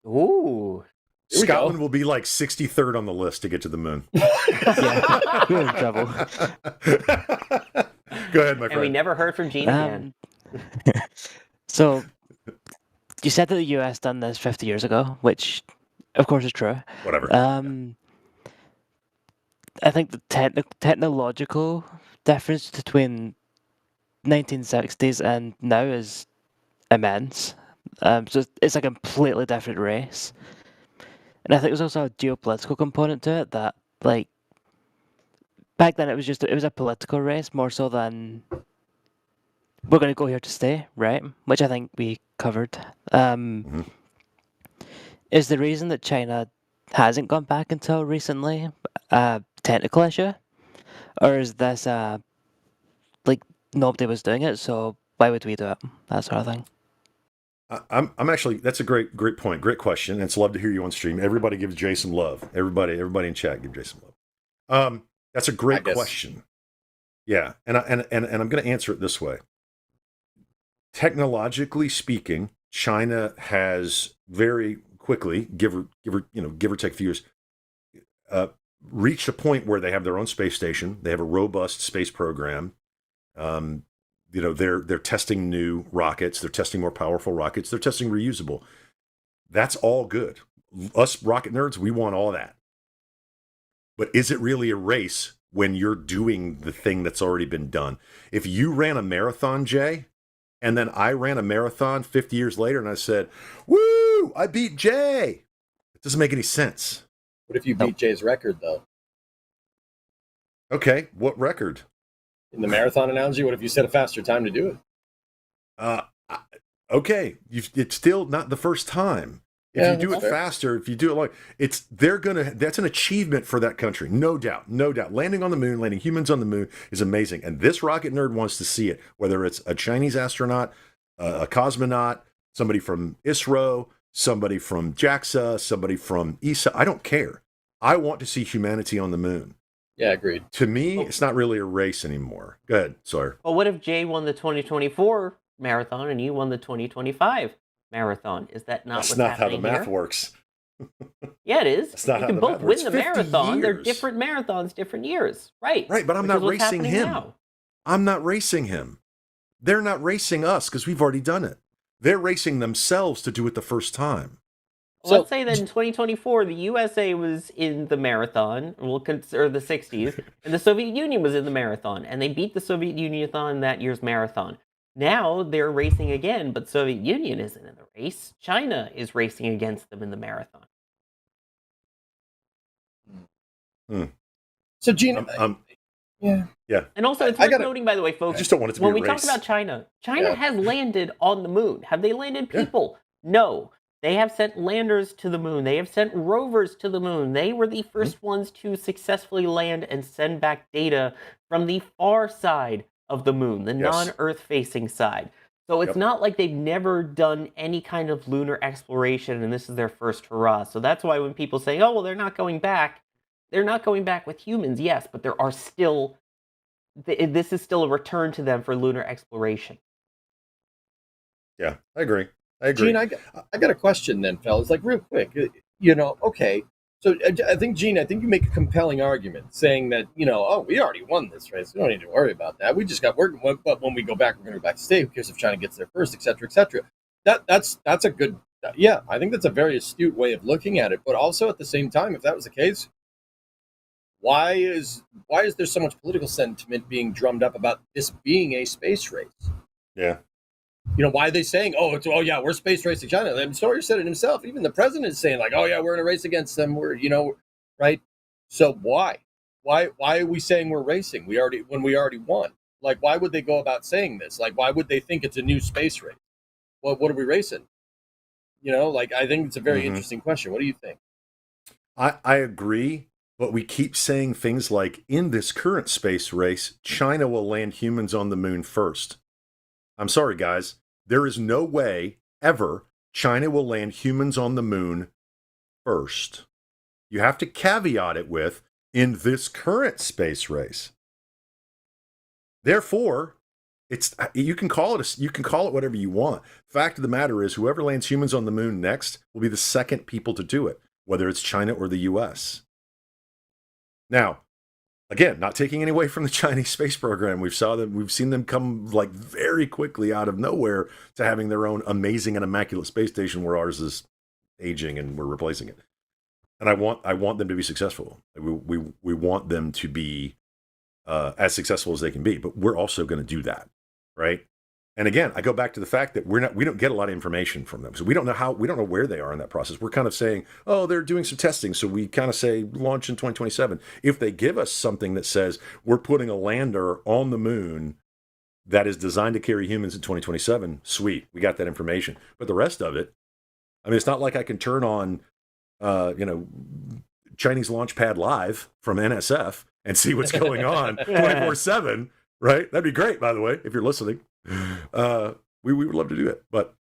Ooh.
Here we
Scotland
go.
will be like 63rd on the list to get to the moon.
Yeah, we're in trouble.
Go ahead, my
And we
friend.
never heard from Gene again.
So, you said that the US done this 50 years ago, which, of course, is true.
Whatever.
I think the technological difference between 1960s and now is immense. So it's a completely different race. And I think there's also a geopolitical component to it that, like, back then it was a political race more so than we're going to go here to stay, right? Which I think we covered. Is the reason that China hasn't gone back until recently a technical issue? Or is this like nobody was doing it, so why would we do it? That sort of thing.
I'm actually, that's a great point, great question, and it's love to hear you on stream. Everybody give Jay some love. Everybody in chat give Jay some love. That's a great question. Yeah, and I'm going to answer it this way. Technologically speaking, China has very quickly, give or take a few years, reached a point where they have their own space station. They have a robust space program. They're testing new rockets. They're testing more powerful rockets. They're testing reusable. That's all good. Us rocket nerds, we want all that. But is it really a race when you're doing the thing that's already been done? If you ran a marathon, Jay, and then I ran a marathon 50 years later and I said, woo, I beat Jay. It doesn't make any sense.
What if you beat Jay's record, though?
Okay, what record?
In the marathon analogy, what if you set a faster time to do it?
Okay, it's still not the first time. If you do it faster, if you do it like that's an achievement for that country, no doubt. Landing on the moon, landing humans on the moon is amazing, and this rocket nerd wants to see it. Whether it's a Chinese astronaut, a cosmonaut, somebody from ISRO, somebody from JAXA, somebody from ESA, I don't care. I want to see humanity on the moon.
Yeah, agreed.
To me, it's not really a race anymore. Go ahead, Sawyer.
Well, what if Jay won the 2024 marathon and you won the 2025 marathon? Is that not
That's
what's
not how
happening
the math
here?
works.
Yeah, it is.
That's not
you
how
can
the
both
math
win
works.
the
50
marathon. They're
years.
different marathons, different years. Right.
Right, but I'm
Which
not
is what's
racing
happening
him.
now.
I'm not racing him. They're not racing us because we've already done it. They're racing themselves to do it the first time.
Well, let's say that in 2024, the USA was in the marathon, or the 60s, and the Soviet Union was in the marathon, and they beat the Soviet Union in that year's marathon. Now they're racing again, but Soviet Union isn't in the race. China is racing against them in the marathon.
So, Gene, yeah.
And also, it's worth noting, by the way, folks,
I just don't want it to be
when
a
we
race.
talk about China, China has landed on the moon. Have they landed people? No. They have sent landers to the moon. They have sent rovers to the moon. They were the first ones to successfully land and send back data from the far side of the moon, the non-Earth facing side. So it's not like they've never done any kind of lunar exploration and this is their first hurrah. So that's why when people say, oh, well, they're not going back with humans, yes, but there are still, this is still a return to them for lunar exploration.
Yeah, I agree.
Gene, I got a question then, fellas, like real quick. Okay. So I think, Gene, you make a compelling argument saying that, we already won this race. We don't need to worry about that. We just got work. But when we go back, we're going to go back to stay. Who cares if China gets there first, et cetera, et cetera. that's a good. Yeah, I think that's a very astute way of looking at it. But also at the same time, if that was the case, why is there so much political sentiment being drummed up about this being a space race?
Yeah.
Why are they saying, oh yeah, we're space racing China? And Sawyer said it himself. Even the president is saying, like, oh yeah, we're in a race against them. We're, right? So why are we saying we're racing? When we already won. Like, why would they go about saying this? Like, why would they think it's a new space race? Well, what are we racing? I think it's a very interesting question. What do you think?
I agree, but we keep saying things like, in this current space race, China will land humans on the moon first. I'm sorry, guys. There is no way ever China will land humans on the moon first. You have to caveat it with, in this current space race. Therefore, you can call it whatever you want. Fact of the matter is, whoever lands humans on the moon next will be the second people to do it, whether it's China or the US. Now, again, not taking any away from the Chinese space program. We've seen them come like very quickly out of nowhere to having their own amazing and immaculate space station, where ours is aging and we're replacing it. And I want them to be successful. We want them to be as successful as they can be, but we're also going to do that, right? And again, I go back to the fact that we don't get a lot of information from them, so we don't know where they are in that process. We're kind of saying, oh, they're doing some testing, so we kind of say launch in 2027. If they give us something that says we're putting a lander on the moon that is designed to carry humans in 2027, sweet, we got that information. But the rest of it, I mean, it's not like I can turn on, Chinese Launchpad Live from NSF and see what's going on 24/7, right? That'd be great, by the way, if you're listening. We would love to do it, but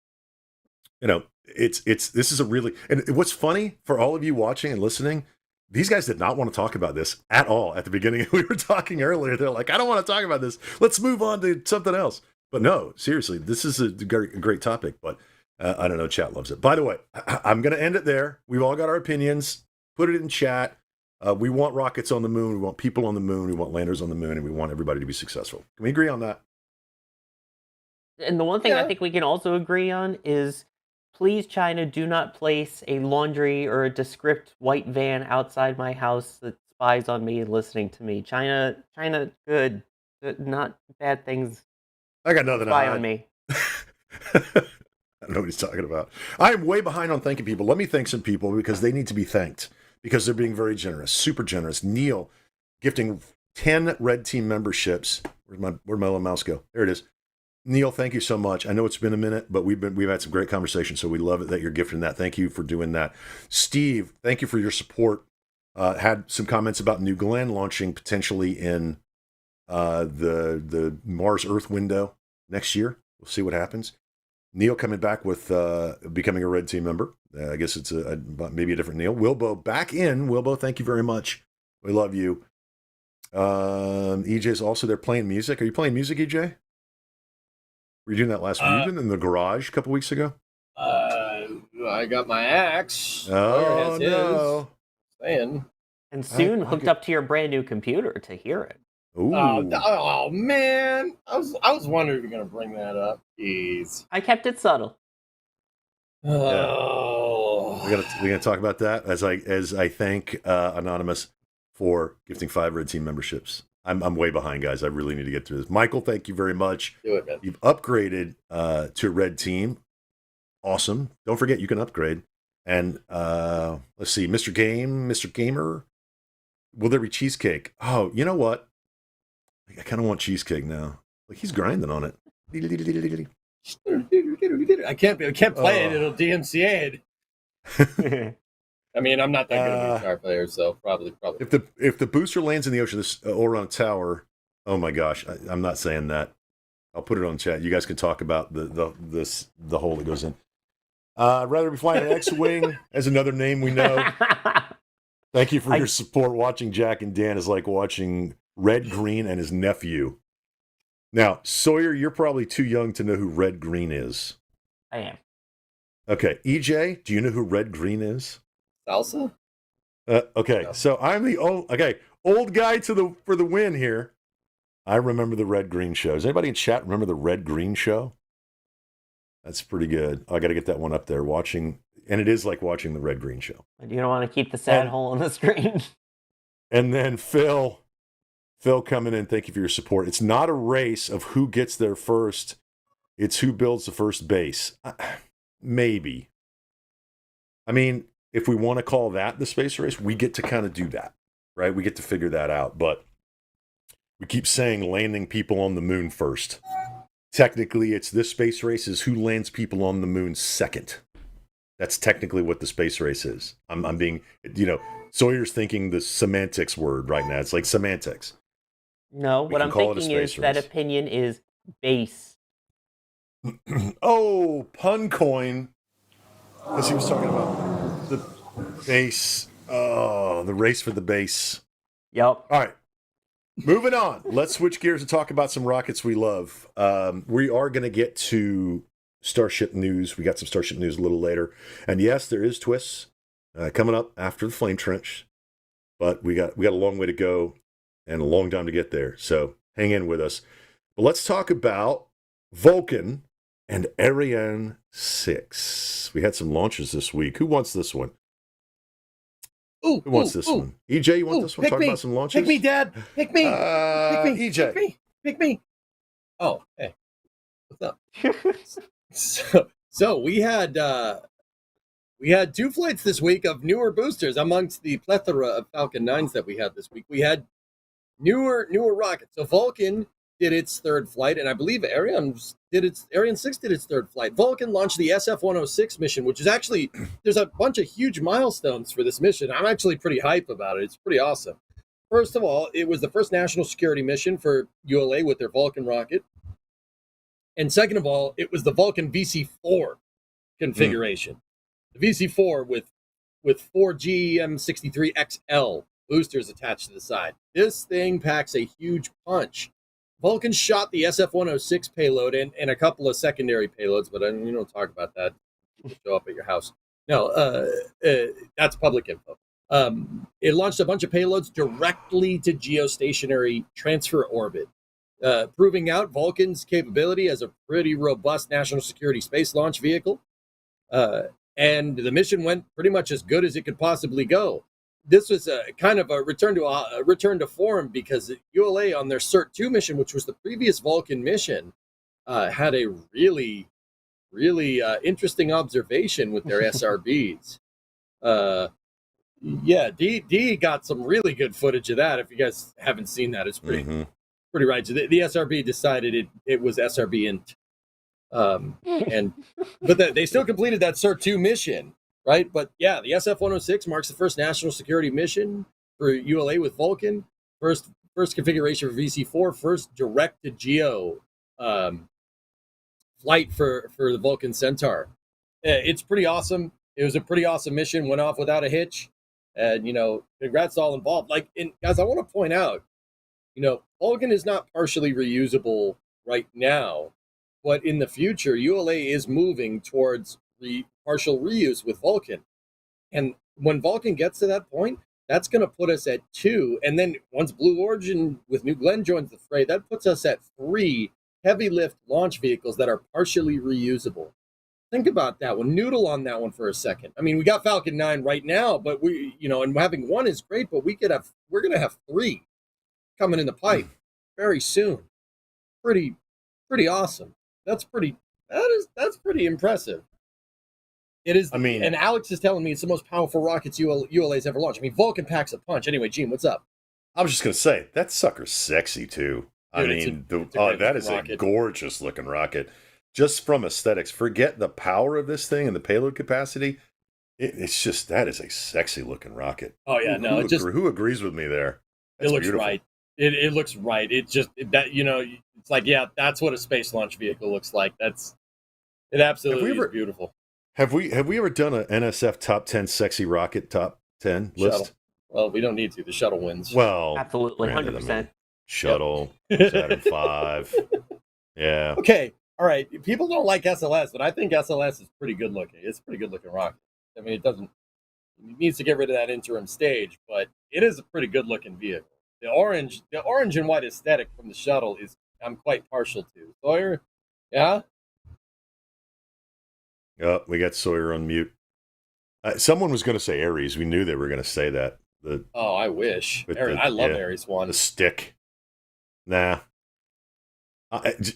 this is a really, and what's funny for all of you watching and listening, these guys did not want to talk about this at all at the beginning. We were talking earlier. They're like, I don't want to talk about this. Let's move on to something else. But no, seriously, this is a great topic, but I don't know. Chat loves it. By the way, I'm going to end it there. We've all got our opinions. Put it in chat. We want rockets on the moon. We want people on the moon. We want landers on the moon, and we want everybody to be successful. Can we agree on that?
And the one thing I think we can also agree on is, please, China, do not place a laundry or a descript white van outside my house that spies on me and listening to me. China, good, not bad things.
I got nothing to
spy
hide
on me.
I don't know what he's talking about. I am way behind on thanking people. Let me thank some people because they need to be thanked because they're being very generous, super generous. Neil gifting 10 Red Team memberships. Where'd my little mouse go? There it is. Neil, thank you so much. I know it's been a minute, but we've had some great conversation, so we love it that you're gifting that. Thank you for doing that. Steve, thank you for your support. Had some comments about New Glenn launching potentially in the Mars Earth window next year. We'll see what happens. Neil coming back with becoming a Red Team member. I guess it's maybe a different Neil. Wilbo back in. Wilbo, thank you very much. We love you. EJ's also there playing music. Are you playing music, EJ? Were you doing that last week? Were you doing it in the garage a couple weeks ago?
I got my axe.
Oh, no.
Saying.
And soon hooked up to your brand new computer to hear it.
Ooh.
Oh man, I was wondering if you're gonna bring that up. Jeez.
I kept it subtle.
Oh.
We're gonna talk about that as I thank Anonymous for gifting 5 Red Team memberships. I'm way behind, guys. I really need to get through this. Michael, thank you very much.
Do it, man.
You've upgraded to Red Team. Awesome. Don't forget you can upgrade. And let's see, Mr. Gamer. Will there be cheesecake? Oh, you know what? I kind of want cheesecake now. Like he's grinding on it.
I can't play it. It'll DMCA it. I mean, I'm not that good of a guitar player, so probably.
If the booster lands in the ocean or on a tower, oh my gosh, I'm not saying that. I'll put it on chat. You guys can talk about the hole that goes in. I'd rather be flying an X-wing, as another name we know. Thank you for your support. Watching Jack and Dan is like watching Red Green and his nephew. Now, Sawyer, you're probably too young to know who Red Green is.
I am.
Okay, EJ, do you know who Red Green is?
Salsa?
Okay,
No.
So I'm the old guy for the win here. I remember the Red Green show. Does anybody in chat remember the Red Green show? That's pretty good. I got to get that one up there. Watching, and it is like watching the Red Green Show.
You don't want to keep the sad
And-
hole on the screen.
And then Phil coming in. Thank you for your support. It's not a race of who gets there first. It's who builds the first base. Maybe. I mean, if we want to call that the space race, we get to kind of do that, right? We get to figure that out. But we keep saying landing people on the moon first. Technically, it's this space race is who lands people on the moon second. That's technically what the space race is. I'm being, Sawyer's thinking the semantics word right now. It's like semantics.
No, what I'm thinking is
space
that
race.
opinion is base.
Oh, pun coin. Because he was talking about the base. Oh, the race for the base.
Yep.
All right. Moving on. Let's switch gears and talk about some rockets we love. We are going to get to Starship news. We got some Starship news a little later. And yes, there is twists coming up after the flame trench. But we got a long way to go and a long time to get there. So hang in with us. But let's talk about Vulcan and Ariane 6. We had some launches this week. Who wants this one? Who wants this one? EJ, you want this one? Talk about some launches?
Pick me, Dad. Pick me. Pick me.
EJ.
Pick me. Oh, hey. What's up? So we had 2 flights this week of newer boosters amongst the plethora of Falcon 9s that we had this week. We had newer rockets. So Vulcan did its 3rd flight, and I believe Ariane 6 did its 3rd flight. Vulcan launched the SF-106 mission, which is actually, there's a bunch of huge milestones for this mission. I'm actually pretty hype about it. It's pretty awesome. First of all, it was the first national security mission for ULA with their Vulcan rocket. And second of all, it was the Vulcan VC-4 configuration. The VC-4 with 4 GEM-63XL boosters attached to the side. This thing packs a huge punch. Vulcan shot the SF-106 payload and a couple of secondary payloads, but we don't talk about that. It'll show up at your house. No, that's public info. It launched a bunch of payloads directly to geostationary transfer orbit, proving out Vulcan's capability as a pretty robust national security space launch vehicle. And the mission went pretty much as good as it could possibly go. This was a kind of a return to form because ULA on their CERT 2 mission, which was the previous Vulcan mission, had a really interesting observation with their SRBs. D got some really good footage of that. If you guys haven't seen that, it's pretty right. So the SRB decided it was SRB int. But they still completed that CERT 2 mission. Right, but yeah, the SF-106 marks the first national security mission for ULA with Vulcan. First configuration for VC-4, first direct to geo flight for the Vulcan Centaur. It's pretty awesome. It was a pretty awesome mission. Went off without a hitch, and congrats to all involved. Guys, I want to point out, Vulcan is not partially reusable right now, but in the future, ULA is moving towards partial reuse with Vulcan. And when Vulcan gets to that point, that's going to put us at 2. And then once Blue Origin with New Glenn joins the fray, that puts us at 3 heavy lift launch vehicles that are partially reusable. Think about that one. Noodle on that one for a second. I mean, we got Falcon 9 right now, but and having 1 is great, but we're going to have 3 coming in the pipe very soon. Pretty awesome. That's pretty impressive. It is. I mean, and Alex is telling me it's the most powerful rockets ULA's ever launched. I mean, Vulcan packs a punch. Anyway, Gene, what's up?
I was just going to say, that sucker's sexy, too.
Dude,
that is a gorgeous looking rocket. Just from aesthetics, forget the power of this thing and the payload capacity. It's just, that is a sexy looking rocket.
Oh, yeah.
Who agrees with me there?
It looks beautiful. Right. It looks right. It's just that, it's like, yeah, that's what a space launch vehicle looks like. It absolutely is beautiful.
Have we ever done an NSF top 10 sexy rocket top 10 list?
Shuttle. Well, we don't need to. The shuttle wins.
Well,
absolutely, 100%.
Shuttle, Saturn V. Yeah.
Okay. All right. People don't like SLS, but I think SLS is pretty good looking. It's a pretty good looking rocket. I mean, it needs to get rid of that interim stage, but it is a pretty good looking vehicle. The orange and white aesthetic from the shuttle I'm quite partial to. Sawyer, yeah.
Oh, we got Sawyer on mute. Someone was going to say Ares. We knew they were going to say that.
Oh, I wish. I love Ares 1.
The stick. Nah.
What do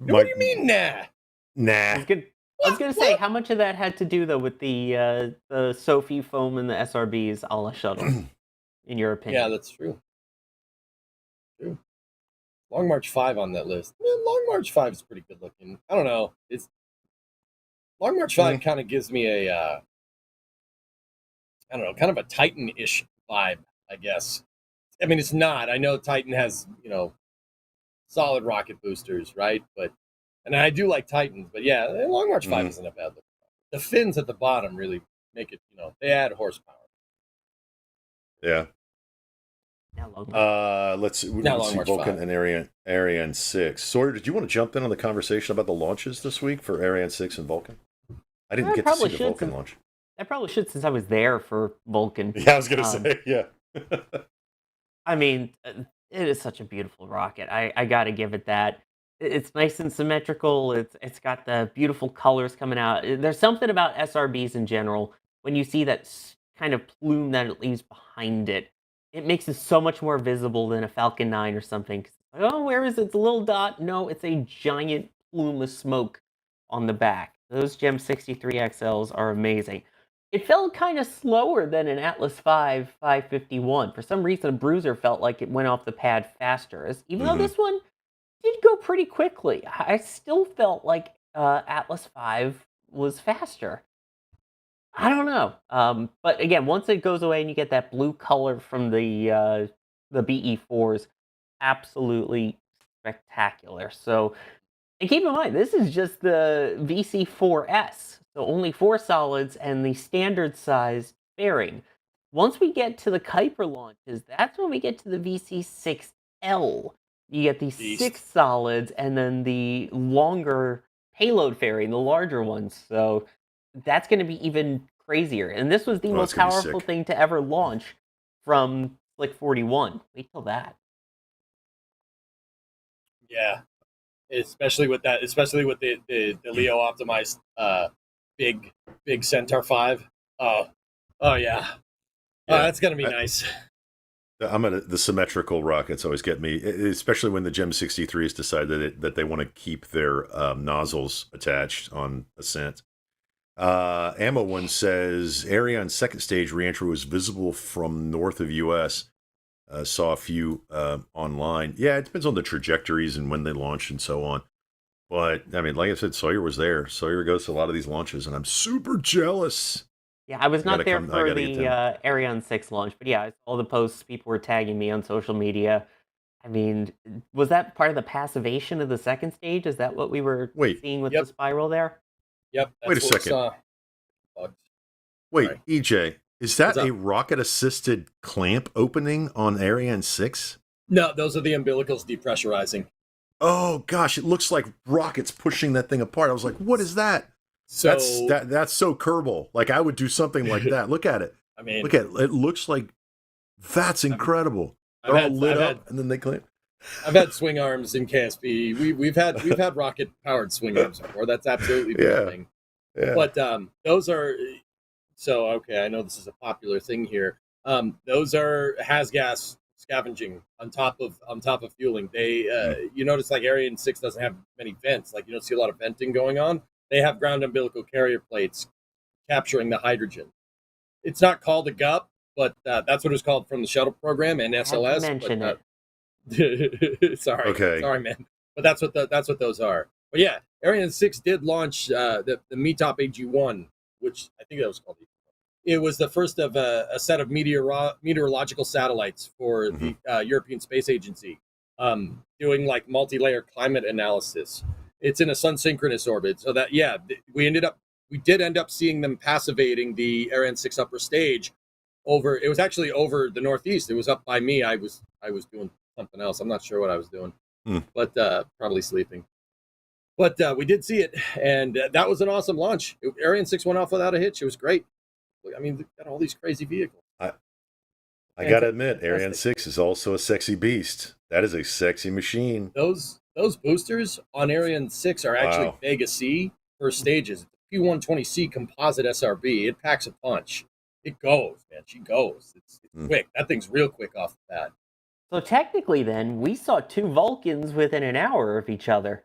you mean, nah?
Nah.
I was gonna say, how much of that had to do though with the Sophie foam and the SRBs a la shuttle, in your opinion?
Yeah, that's true. True. Long March 5 on that list. Long March 5 is pretty good looking. I don't know. Long March 5 kind of gives me a I don't know, kind of a Titan-ish vibe, I guess. I mean, it's not. I know Titan has, solid rocket boosters, right? And I do like Titans, but yeah, Long March 5 isn't a bad look. The fins at the bottom really make it, they add horsepower.
Yeah. Let's see Vulcan
5.
and Ariane 6. Sawyer, did you want to jump in on the conversation about the launches this week for Ariane 6 and Vulcan? I didn't get to see the Vulcan launch.
I probably should, since I was there for Vulcan.
Yeah, I was going to say, yeah.
I mean, it is such a beautiful rocket. I got to give it that. It's nice and symmetrical. It's got the beautiful colors coming out. There's something about SRBs in general. When you see that kind of plume that it leaves behind it, it makes it so much more visible than a Falcon 9 or something. Oh, where is it? It's a little dot. No, it's a giant plume of smoke on the back. Those GEM 63XLs are amazing. It felt kind of slower than an Atlas V 551. For some reason, a Bruiser felt like it went off the pad faster. Even though this one did go pretty quickly, I still felt like Atlas V was faster. I don't know. But again, once it goes away and you get that blue color from the BE4s, absolutely spectacular. So, and keep in mind, this is just the VC4S. So only 4 solids and the standard size fairing. Once we get to the Kuiper launches, that's when we get to the VC6L. You get the 6 solids and then the longer payload fairing, the larger ones. So that's going to be even crazier. And this was the most powerful thing to ever launch from Slick 41. Wait till that.
Yeah. Especially with that, the Leo optimized big Centaur 5. Oh yeah. That's gonna be nice.
The symmetrical rockets always get me, especially when the GEM 63s decide that they want to keep their nozzles attached on ascent. Ammo One says Ariane's second stage reentry was visible from north of U.S. Saw a few online. Yeah, it depends on the trajectories and when they launch and so on. But, I mean, like I said, Sawyer was there. Sawyer goes to a lot of these launches, and I'm super jealous.
Yeah, I was not there for the Ariane 6 launch, but yeah, I saw the posts. People were tagging me on social media. I mean, was that part of the passivation of the second stage? Is that what we were seeing with the spiral there?
Yep.
Wait a second. Wait, EJ, is that a rocket-assisted clamp opening on Ariane 6?
No, those are the umbilicals depressurizing.
Oh gosh, it looks like rockets pushing that thing apart. I was like, what is that?
So
that's so Kerbal. Like I would do something like that. Look at it.
I mean,
look at it. It looks like that's incredible. They're all lit up and then they clamp.
I've had swing arms in KSP. We've had rocket powered swing arms before. That's absolutely the thing.
Yeah.
But those are okay. I know this is a popular thing here. Those are has-gas scavenging on top of fueling. They you notice like Ariane 6 doesn't have many vents. Like you don't see a lot of venting going on. They have ground umbilical carrier plates capturing the hydrogen. It's not called a GUP, but that's what it's called from the shuttle program and SLS.
Mention
it. Sorry, man. But that's what those are. But yeah, Ariane 6 did launch the METOP AG1, which I think that was called. It was the first of a set of meteorological satellites for the European Space Agency, doing like multi-layer climate analysis. It's in a sun-synchronous orbit, so that we did end up seeing them passivating the Ariane 6 upper stage over. It was actually over the northeast. It was up by me. I was doing something else. I'm not sure what I was doing, but probably sleeping. But we did see it, and that was an awesome launch. Ariane 6 went off without a hitch. It was great. I mean, got all these crazy vehicles.
I gotta admit, Ariane 6 is also a sexy beast. That is a sexy machine.
Those boosters on Ariane 6 are actually Vega C for stages. P120C composite SRB. It packs a punch. It goes, man. She goes. It's quick. That thing's real quick off the bat.
So technically, then we saw 2 Vulcans within an hour of each other,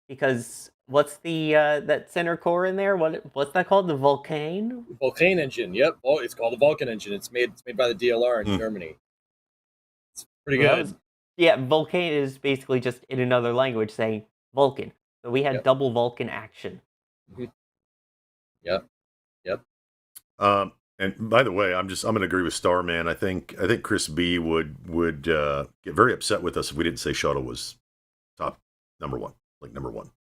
because what's the that center core in there? What's that called? The Vulcan?
Vulcan engine. Yep. Oh, it's called the Vulcan engine. It's made by the DLR in Germany. It's pretty good.
Yeah, Vulcan is basically just in another language saying Vulcan. So we had double Vulcan action.
Yep.
And by the way, I'm going to agree with Starman. I think Chris B would get very upset with us if we didn't say shuttle was number one,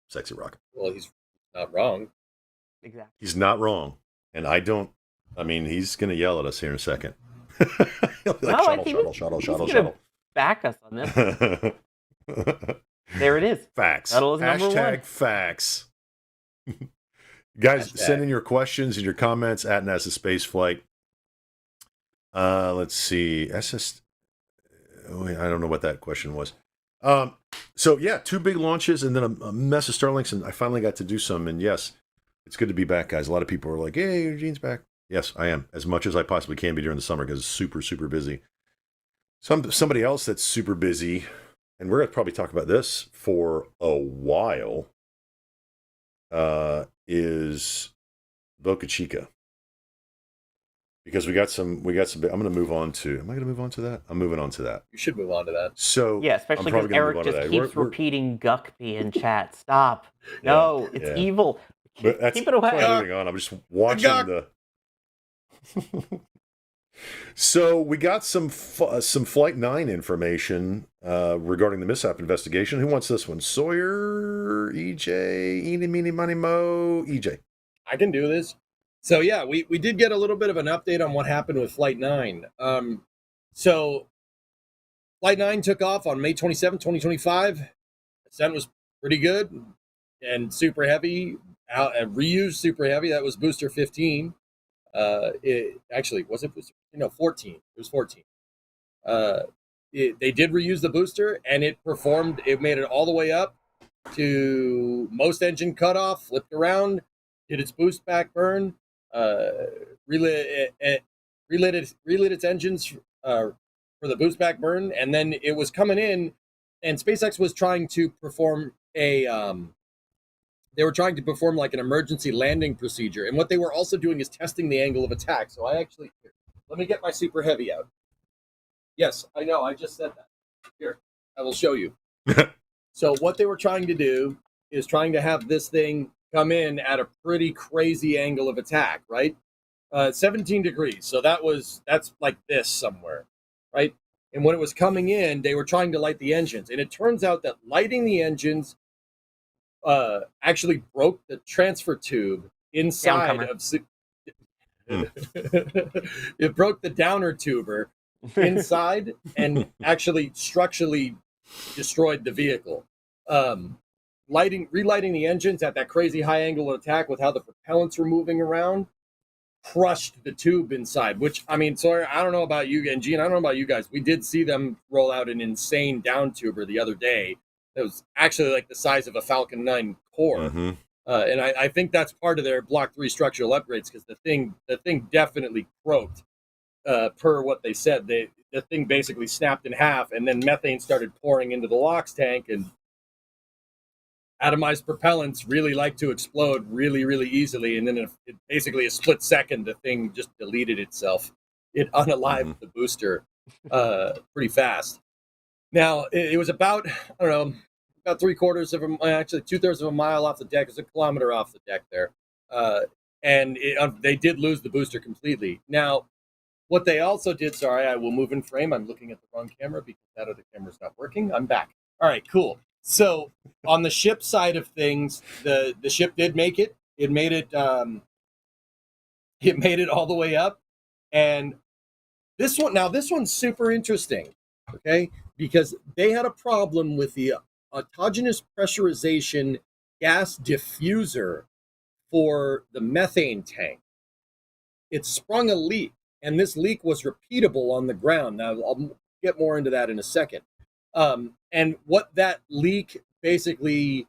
sexy rocket.
Well, he's not wrong.
Exactly.
He's not wrong, and he's going to yell at us here in a second. Shuttle.
Back us on this. There it is.
Facts.
Shuttle is number one.
Facts. Guys, send in your questions and your comments at NASASpaceflight. Let's see. I don't know what that question was. So, 2 big launches and then a mess of Starlinks, and I finally got to do some. And yes, it's good to be back, guys. A lot of people are like, hey, Eugene's back. Yes, I am. As much as I possibly can be during the summer because it's super, super busy. Somebody else that's super busy, and we're going to probably talk about this for a while, is Boca Chica, because we got some. I'm going to move on to. Am I going to move on to that? I'm moving on to that.
You should move on to that.
So
yeah, especially because Eric just keeps repeating Guckby in chat. Stop. No, it's evil. Keep it away.
Moving on. I'm just watching the. So we got some Flight 9 information regarding the mishap investigation. Who wants this one? Sawyer, EJ, Eeny, Meeny, Money, Mo, EJ.
I can do this. So yeah, we did get a little bit of an update on what happened with Flight 9. So Flight 9 took off on May 27, 2025. Ascent was pretty good and super heavy. Reused super heavy. That was booster 15. It actually was it booster? No, 14. It was 14. They did reuse the booster, and it performed. It made it all the way up to most engine cutoff, flipped around, did its boost back burn, relit its engines for the boost back burn, and then it was coming in, and SpaceX was trying to perform they were trying to perform like an emergency landing procedure. And what they were also doing is testing the angle of attack. So let me get my super heavy out. Yes, I know. I just said that. Here, I will show you. So what they were trying to do is trying to have this thing come in at a pretty crazy angle of attack, right? 17 degrees. So that's like this somewhere, right? And when it was coming in, they were trying to light the engines. And it turns out that lighting the engines actually broke the transfer tube inside of. It broke the downer tuber inside and actually structurally destroyed the vehicle. Relighting the engines at that crazy high angle of attack with how the propellants were moving around crushed the tube inside. Which Sawyer, I don't know about you and Gene. I don't know about you guys. We did see them roll out an insane down tuber the other day. It was actually like the size of a Falcon 9 core. Mm-hmm. And I think that's part of their Block 3 structural upgrades, because the thing definitely croaked per what they said. The thing basically snapped in half, and then methane started pouring into the LOX tank, and atomized propellants really like to explode really, really easily. And then it basically a split second, the thing just deleted itself. It unalived the booster pretty fast. Now, it was about 2/3 of a mile off the deck. It's a kilometer off the deck there. And they did lose the booster completely. Now, what they also did, sorry, I will move in frame. I'm looking at the wrong camera because that other camera's not working. I'm back. All right, cool. So on the ship side of things, the ship did make it. It made it all the way up. And this one's super interesting, okay? Because they had a problem with the autogenous pressurization gas diffuser for the methane tank. It sprung a leak, and this leak was repeatable on the ground. Now, I'll get more into that in a second. And what that leak basically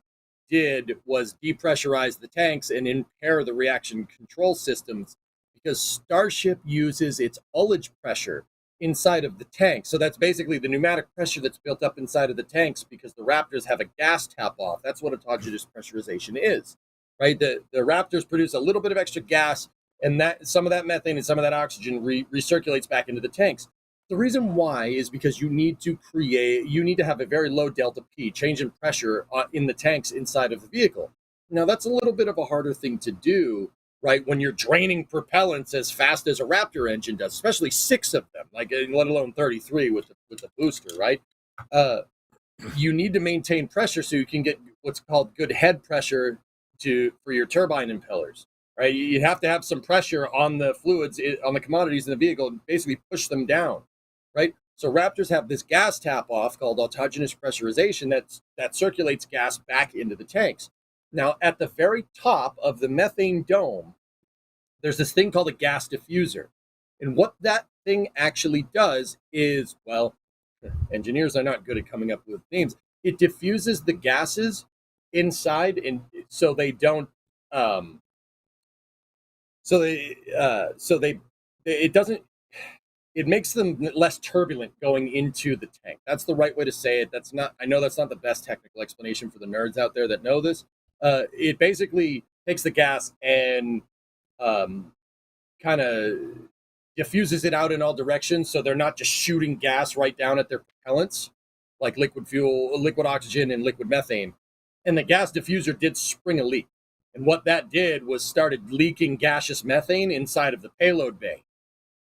did was depressurize the tanks and impair the reaction control systems because Starship uses its ullage pressure inside of the tank. So that's basically the pneumatic pressure that's built up inside of the tanks because the Raptors have a gas tap off. That's what autogenous pressurization is, right? The Raptors produce a little bit of extra gas, and that some of that methane and some of that oxygen recirculates back into the tanks. The reason why is because you need to have a very low delta P, change in pressure in the tanks inside of the vehicle. Now, that's a little bit of a harder thing to do, right, when you're draining propellants as fast as a Raptor engine does, especially 6 of them, like let alone 33 with the booster, right? You need to maintain pressure so you can get what's called good head pressure for your turbine impellers, right? You have to have some pressure on the fluids, on the commodities in the vehicle, and basically push them down, right? So Raptors have this gas tap off called autogenous pressurization that circulates gas back into the tanks. Now, at the very top of the methane dome, there's this thing called a gas diffuser. And what that thing actually does is, well, engineers are not good at coming up with names. It diffuses the gases inside, and so they don't, it makes them less turbulent going into the tank. That's the right way to say it. I know that's not the best technical explanation for the nerds out there that know this. It basically takes the gas and kind of diffuses it out in all directions, so they're not just shooting gas right down at their propellants, like liquid fuel, liquid oxygen, and liquid methane. And the gas diffuser did spring a leak. And what that did was started leaking gaseous methane inside of the payload bay.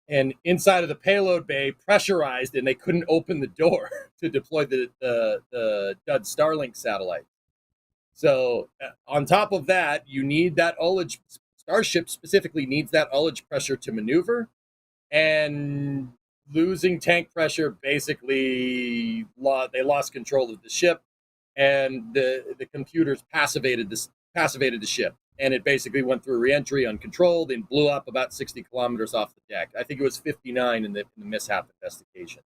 And inside of the payload bay, pressurized, and they couldn't open the door to deploy the dud Starlink satellite. So on top of that, you need that ullage. Starship specifically needs that ullage pressure to maneuver, and losing tank pressure, basically, they lost control of the ship, and the computers passivated the ship, and it basically went through reentry uncontrolled and blew up about 60 kilometers off the deck. I think it was 59 in the mishap investigation.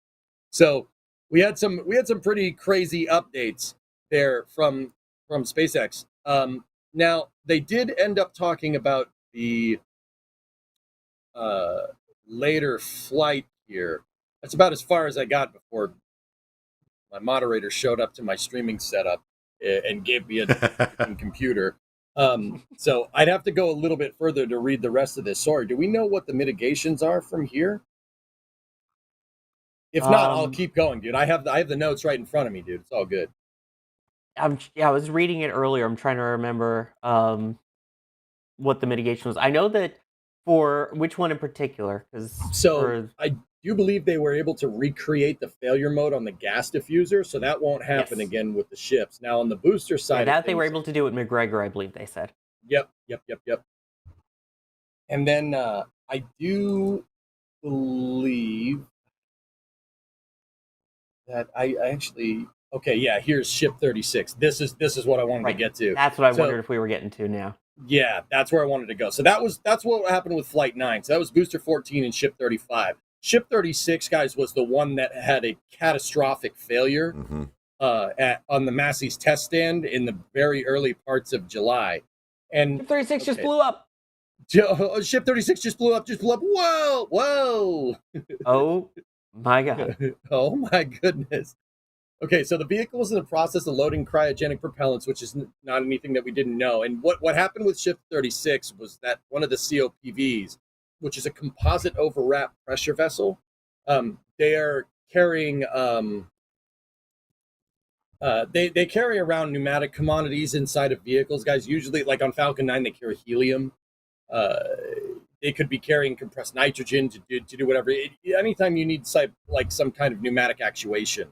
So we had some pretty crazy updates there from SpaceX. Now, they did end up talking about the later flight here. That's about as far as I got before my moderator showed up to my streaming setup and gave me a computer. So I'd have to go a little bit further to read the rest of this. Sorry, do we know what the mitigations are from here? If not, I'll keep going, dude. I have the notes right in front of me, dude. It's all good.
I was reading it earlier. I'm trying to remember what the mitigation was. I know that for which one in particular,
I do believe they were able to recreate the failure mode on the gas diffuser, so that won't happen again with the ships. Now on the booster side,
they were able to do it with McGregor, I believe they said.
Yep. And then I do believe that I actually. Okay, yeah, here's Ship 36. This is what I wanted to get to.
That's what I wondered if we were getting to now.
Yeah, that's where I wanted to go. So that's what happened with Flight 9. So that was Booster 14 and Ship 35. Ship 36, guys, was the one that had a catastrophic failure on the Massey's test stand in the very early parts of July. And
Ship 36 just blew up.
Ship 36 just blew up. Whoa.
Oh, my God.
Oh, my goodness. Okay, so the vehicle was in the process of loading cryogenic propellants, which is not anything that we didn't know. And what happened with Ship 36 was that one of the COPVs, which is a composite overwrap pressure vessel, they are carrying they carry around pneumatic commodities inside of vehicles, guys. Usually, like on Falcon 9, they carry helium. They could be carrying compressed nitrogen to do whatever. Anytime you need like some kind of pneumatic actuation,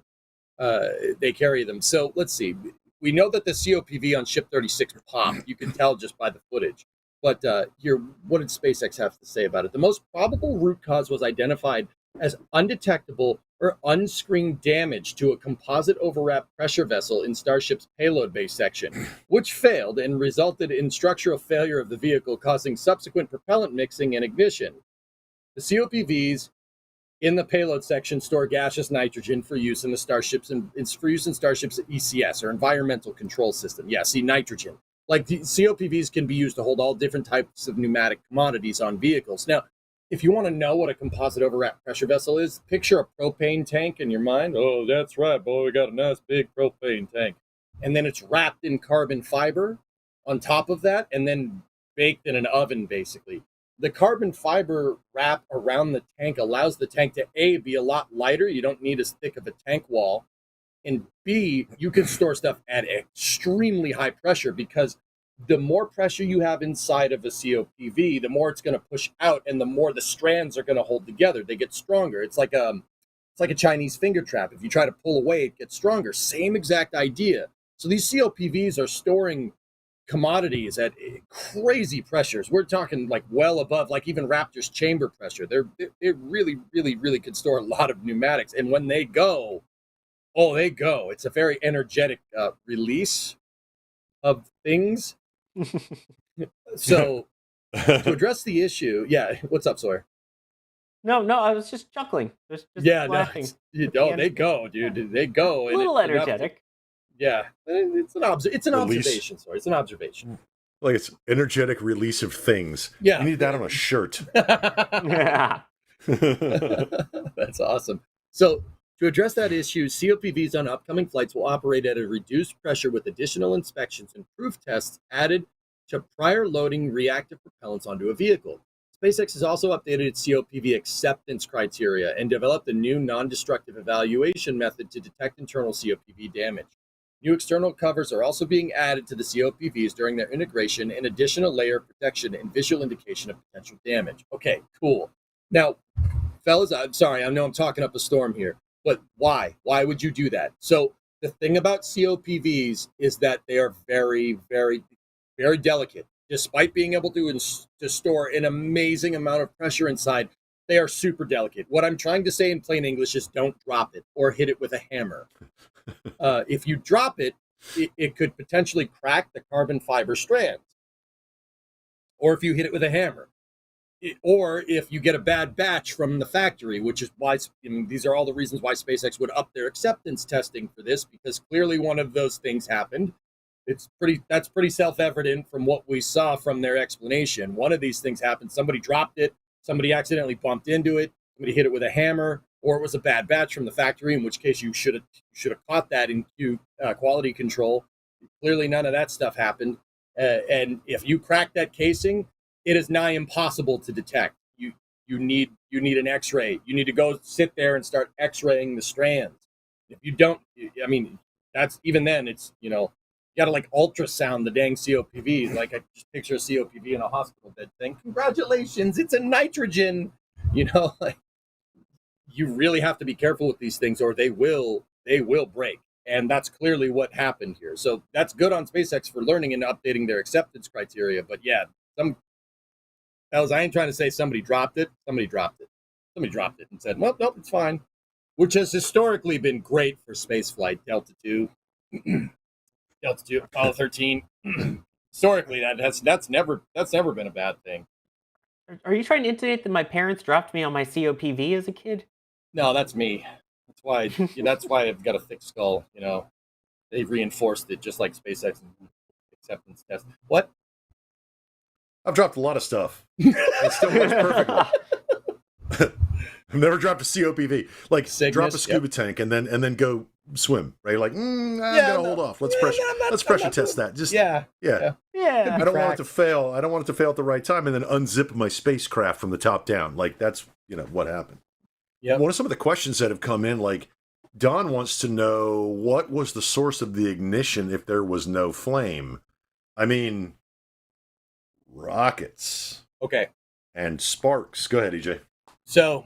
they carry them. So let's see. We know that the COPV on Ship 36 popped. You can tell just by the footage. But here, what did SpaceX have to say about it? The most probable root cause was identified as undetectable or unscreened damage to a composite overwrap pressure vessel in Starship's payload bay section, which failed and resulted in structural failure of the vehicle, causing subsequent propellant mixing and ignition. The COPVs In the payload section, store gaseous nitrogen for use in the starships and it's for use in starships ECS or environmental control system. Yeah, see nitrogen. Like the COPVs can be used to hold all different types of pneumatic commodities on vehicles. Now, if you want to know what a composite overwrap pressure vessel is, picture a propane tank in your mind. Oh, that's right, boy, we got a nice big propane tank. And then it's wrapped in carbon fiber on top of that, and then baked in an oven, basically. The carbon fiber wrap around the tank allows the tank to A, be a lot lighter. You don't need as thick of a tank wall. And B, you can store stuff at extremely high pressure because the more pressure you have inside of a COPV, the more it's going to push out and the more the strands are going to hold together. They get stronger. It's like a Chinese finger trap. If you try to pull away, it gets stronger. Same exact idea. So these COPVs are storing commodities at crazy pressures. We're talking like well above, like even Raptor's chamber pressure. They really, really, really could store a lot of pneumatics. And when they go, they go. It's a very energetic release of things. So to address the issue, what's up, Sawyer?
No, I was just chuckling. Just laughing.
They go, dude. They go.
A little energetic.
Yeah, it's an observation. Sorry, it's an observation.
Like it's energetic release of things.
Yeah,
you need that on a shirt.
Yeah,
that's awesome. So to address that issue, COPVs on upcoming flights will operate at a reduced pressure with additional inspections and proof tests added to prior loading reactive propellants onto a vehicle. SpaceX has also updated its COPV acceptance criteria and developed a new non-destructive evaluation method to detect internal COPV damage. New external covers are also being added to the COPVs during their integration, an additional layer of protection and visual indication of potential damage. Okay, cool. Now, fellas, I'm sorry, I know I'm talking up a storm here, but why? Why would you do that? So the thing about COPVs is that they are very, very, very delicate. Despite being able to store an amazing amount of pressure inside, they are super delicate. What I'm trying to say in plain English is don't drop it or hit it with a hammer. If you drop it, it could potentially crack the carbon fiber strands. Or if you hit it with a hammer. Or if you get a bad batch from the factory, which is why these are all the reasons why SpaceX would up their acceptance testing for this, because clearly one of those things happened. That's pretty self-evident from what we saw from their explanation. One of these things happened. Somebody dropped it. Somebody accidentally bumped into it. Somebody hit it with a hammer. Or it was a bad batch from the factory, in which case you should have caught that in quality control. Clearly, none of that stuff happened. And if you crack that casing, it is nigh impossible to detect. You need an X-ray. You need to go sit there and start X-raying the strands. If you don't, I mean, that's even then. It's you got to like ultrasound the dang COPV. Like I just picture a COPV in a hospital bed saying, "Congratulations, it's a nitrogen." Like. You really have to be careful with these things or they will break. And that's clearly what happened here. So that's good on SpaceX for learning and updating their acceptance criteria. But yeah, I ain't trying to say somebody dropped it. Somebody dropped it and said, nope, it's fine. Which has historically been great for spaceflight. Delta 2, Apollo 13. Historically, that's never been a bad thing.
Are you trying to intimate that my parents dropped me on my COPV as a kid?
No, that's me. That's why I've got a thick skull. They've reinforced it just like SpaceX acceptance test. What?
I've dropped a lot of stuff. It still works perfectly. I've never dropped a COPV. Like Cygnus, drop a scuba tank and then go swim. Right? Like I'm gonna hold off. Let's pressure test that. Just yeah. I don't want it to fail. I don't want it to fail at the right time and then unzip my spacecraft from the top down. Like that's what happened. Yeah. One of some of the questions that have come in, like Don wants to know what was the source of the ignition if there was no flame. I mean, rockets.
Okay.
And sparks. Go ahead, EJ.
So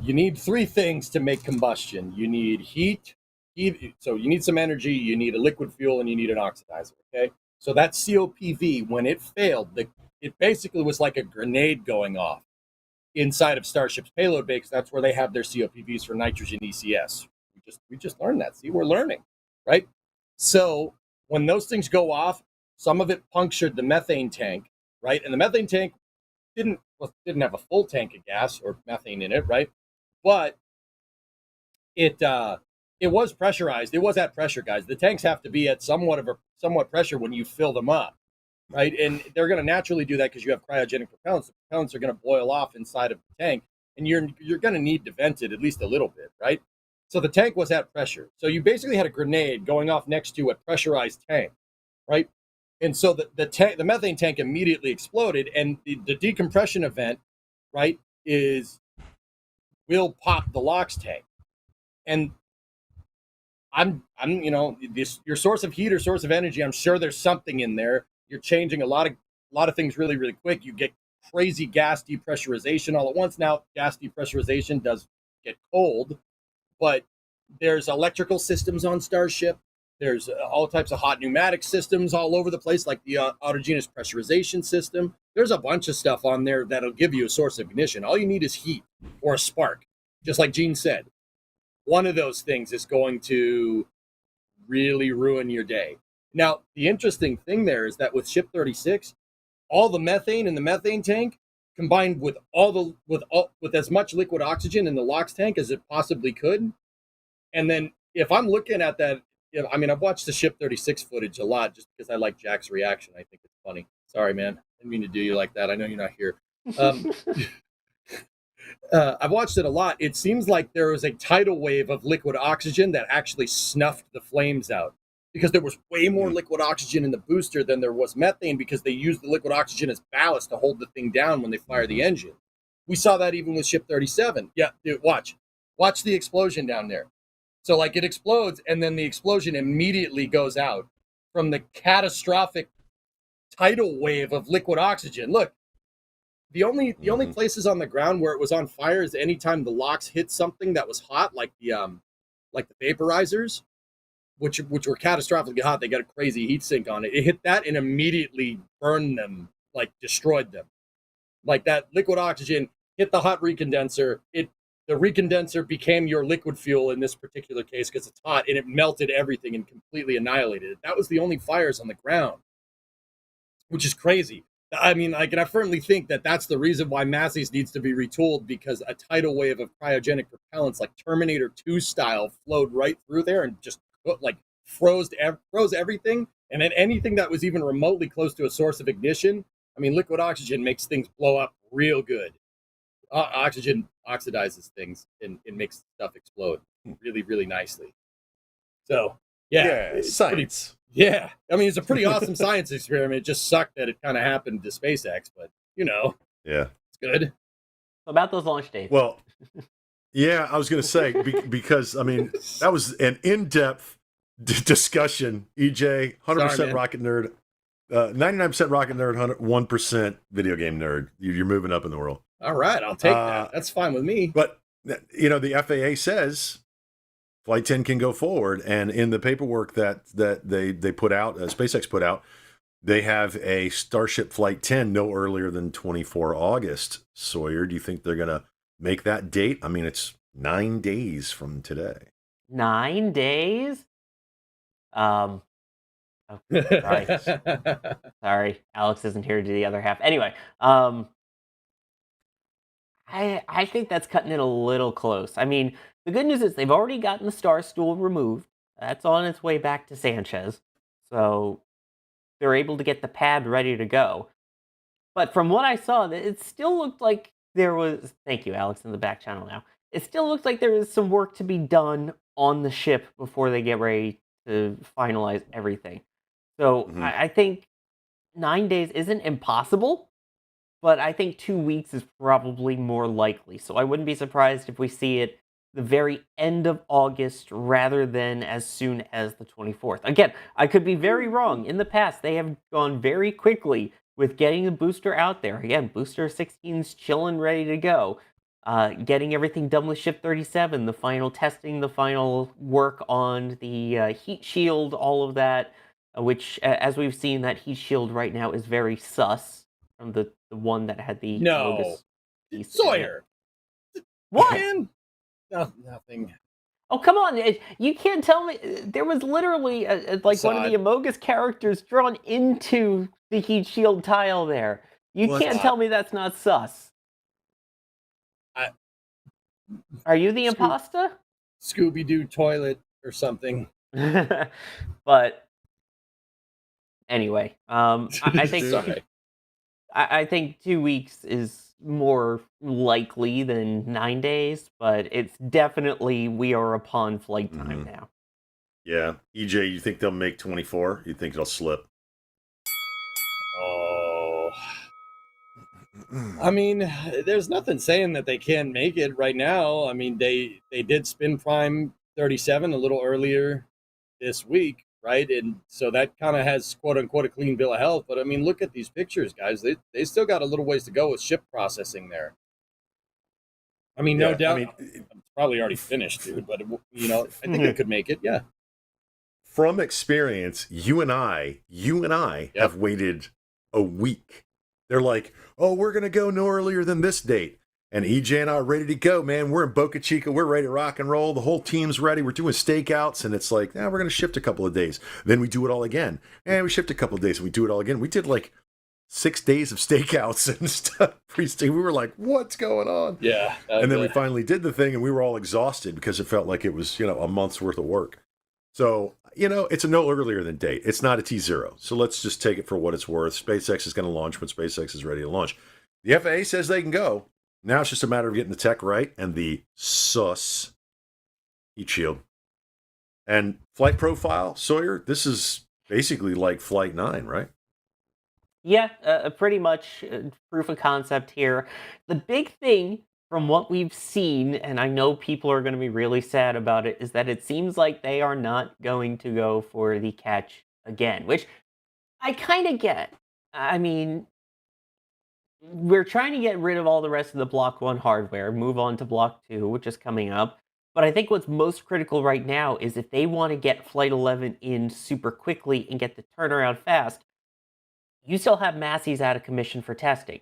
you need three things to make combustion. You need heat. So you need some energy, you need a liquid fuel, and you need an oxidizer, okay? So that COPV, when it failed, it basically was like a grenade going off inside of Starship's payload bay, because that's where they have their COPVs for nitrogen ECS. We just learned that. See, we're learning, right? So when those things go off, some of it punctured the methane tank, right? And the methane tank didn't have a full tank of gas or methane in it, right? But it was pressurized. It was at pressure, guys. The tanks have to be at somewhat pressure when you fill them up, right? And they're going to naturally do that because you have cryogenic propellants. The propellants are going to boil off inside of the tank, and you're going to need to vent it at least a little bit, right? So the tank was at pressure. So you basically had a grenade going off next to a pressurized tank, right? And so the methane tank immediately exploded, and the decompression event, right, will pop the LOX tank. And I'm your source of heat or source of energy, I'm sure there's something in there. You're changing a lot of things really, really quick. You get crazy gas depressurization all at once. Now, gas depressurization does get cold, but there's electrical systems on Starship. There's all types of hot pneumatic systems all over the place, like the autogenous pressurization system. There's a bunch of stuff on there that'll give you a source of ignition. All you need is heat or a spark, just like Gene said. One of those things is going to really ruin your day. Now, the interesting thing there is that with Ship 36, all the methane in the methane tank combined with with as much liquid oxygen in the LOX tank as it possibly could. And then if I'm looking at that, I mean, I've watched the Ship 36 footage a lot just because I like Jack's reaction. I think it's funny. Sorry, man. I didn't mean to do you like that. I know you're not here. I've watched it a lot. It seems like there was a tidal wave of liquid oxygen that actually snuffed the flames out because there was way more liquid oxygen in the booster than there was methane because they used the liquid oxygen as ballast to hold the thing down when they fire the engine. We saw that even with Ship 37. Yeah, dude, watch the explosion down there. So like it explodes and then the explosion immediately goes out from the catastrophic tidal wave of liquid oxygen. Look, the only places on the ground where it was on fire is anytime the LOX hit something that was hot, like the vaporizers, which were catastrophically hot. They got a crazy heat sink on it. It hit that and immediately burned them, like destroyed them. Like that liquid oxygen hit the hot recondenser. The recondenser became your liquid fuel in this particular case because it's hot, and it melted everything and completely annihilated it. That was the only fires on the ground, which is crazy. I mean, like, and I firmly think that that's the reason why Massey's needs to be retooled, because a tidal wave of cryogenic propellants, like Terminator 2 style, flowed right through there and just like froze everything. And then anything that was even remotely close to a source of ignition, I mean, liquid oxygen makes things blow up real good. Oxygen oxidizes things and makes stuff explode really, really nicely. So, yeah,
science.
Yeah, I mean, it's a pretty awesome science experiment. It just sucked that it kind of happened to SpaceX, but, yeah, it's good.
About those launch dates.
Well, yeah, I was going to say, because, I mean, that was an in-depth discussion. EJ, 100% rocket nerd, 99% rocket nerd, 1% video game nerd. You're moving up in the world.
All right, I'll take that. That's fine with me.
But, the FAA says Flight 10 can go forward, and in the paperwork that they put out, SpaceX put out, they have a Starship Flight 10 no earlier than 24 August. Sawyer, do you think they're going to make that date? I mean, it's 9 days from today.
9 days? Oh, sorry. Sorry, Alex isn't here to do the other half. Anyway, I think that's cutting it a little close. I mean, the good news is they've already gotten the star stool removed. That's on its way back to Sanchez. So they're able to get the pad ready to go. But from what I saw, it still looked like there was... Thank you, Alex, in the back channel now. It still looked like there was some work to be done on the ship before they get ready to finalize everything. So I think 9 days isn't impossible. But I think 2 weeks is probably more likely. So I wouldn't be surprised if we see it the very end of August rather than as soon as the 24th. Again, I could be very wrong. In the past, they have gone very quickly with getting the booster out there. Again, booster 16's chilling, ready to go. Getting everything done with Ship 37, the final testing, the final work on the heat shield, all of that, which, as we've seen, that heat shield right now is very sus. From the one that had the piece
Sawyer.
What?
No, nothing.
Oh, come on! You can't tell me there was literally one of the Amogus characters drawn into the heat shield tile there. You
What?
can't tell me that's not sus.
I-
Are you the
Scoop-
imposter?
Scooby-Doo toilet or something.
But anyway, I think
Sorry.
I think 2 weeks is more likely than 9 days, but it's definitely we are upon flight time now.
Yeah. EJ, you think they'll make 24? You think it'll slip?
Oh. I mean, there's nothing saying that they can't make it right now. I mean, they did spin prime 37 a little earlier this week, right? And so that kind of has quote unquote a clean bill of health. But I mean, look at these pictures, guys. They still got a little ways to go with ship processing there. I mean, no doubt, it's probably already finished, dude. But I think it could make it. Yeah.
From experience, you and I have waited a week. They're like, oh, we're going to go no earlier than this date. And EJ and I are ready to go, man. We're in Boca Chica. We're ready to rock and roll. The whole team's ready. We're doing stakeouts. And it's like, we're going to shift a couple of days. Then we do it all again. And we shift a couple of days and we do it all again. We did like 6 days of stakeouts and stuff. We were like, what's going on?
Yeah.
And then we finally did the thing and we were all exhausted because it felt like it was, a month's worth of work. So, it's a no earlier than date. It's not a T0. So let's just take it for what it's worth. SpaceX is going to launch when SpaceX is ready to launch. The FAA says they can go. Now it's just a matter of getting the tech right and the sus heat shield. And flight profile, Sawyer, this is basically like Flight 9, right?
Yeah, pretty much proof of concept here. The big thing from what we've seen, and I know people are going to be really sad about it, is that it seems like they are not going to go for the catch again, which I kind of get. I mean, we're trying to get rid of all the rest of the Block 1 hardware, move on to Block 2, which is coming up. But I think what's most critical right now is if they want to get Flight 11 in super quickly and get the turnaround fast, you still have Massey's out of commission for testing.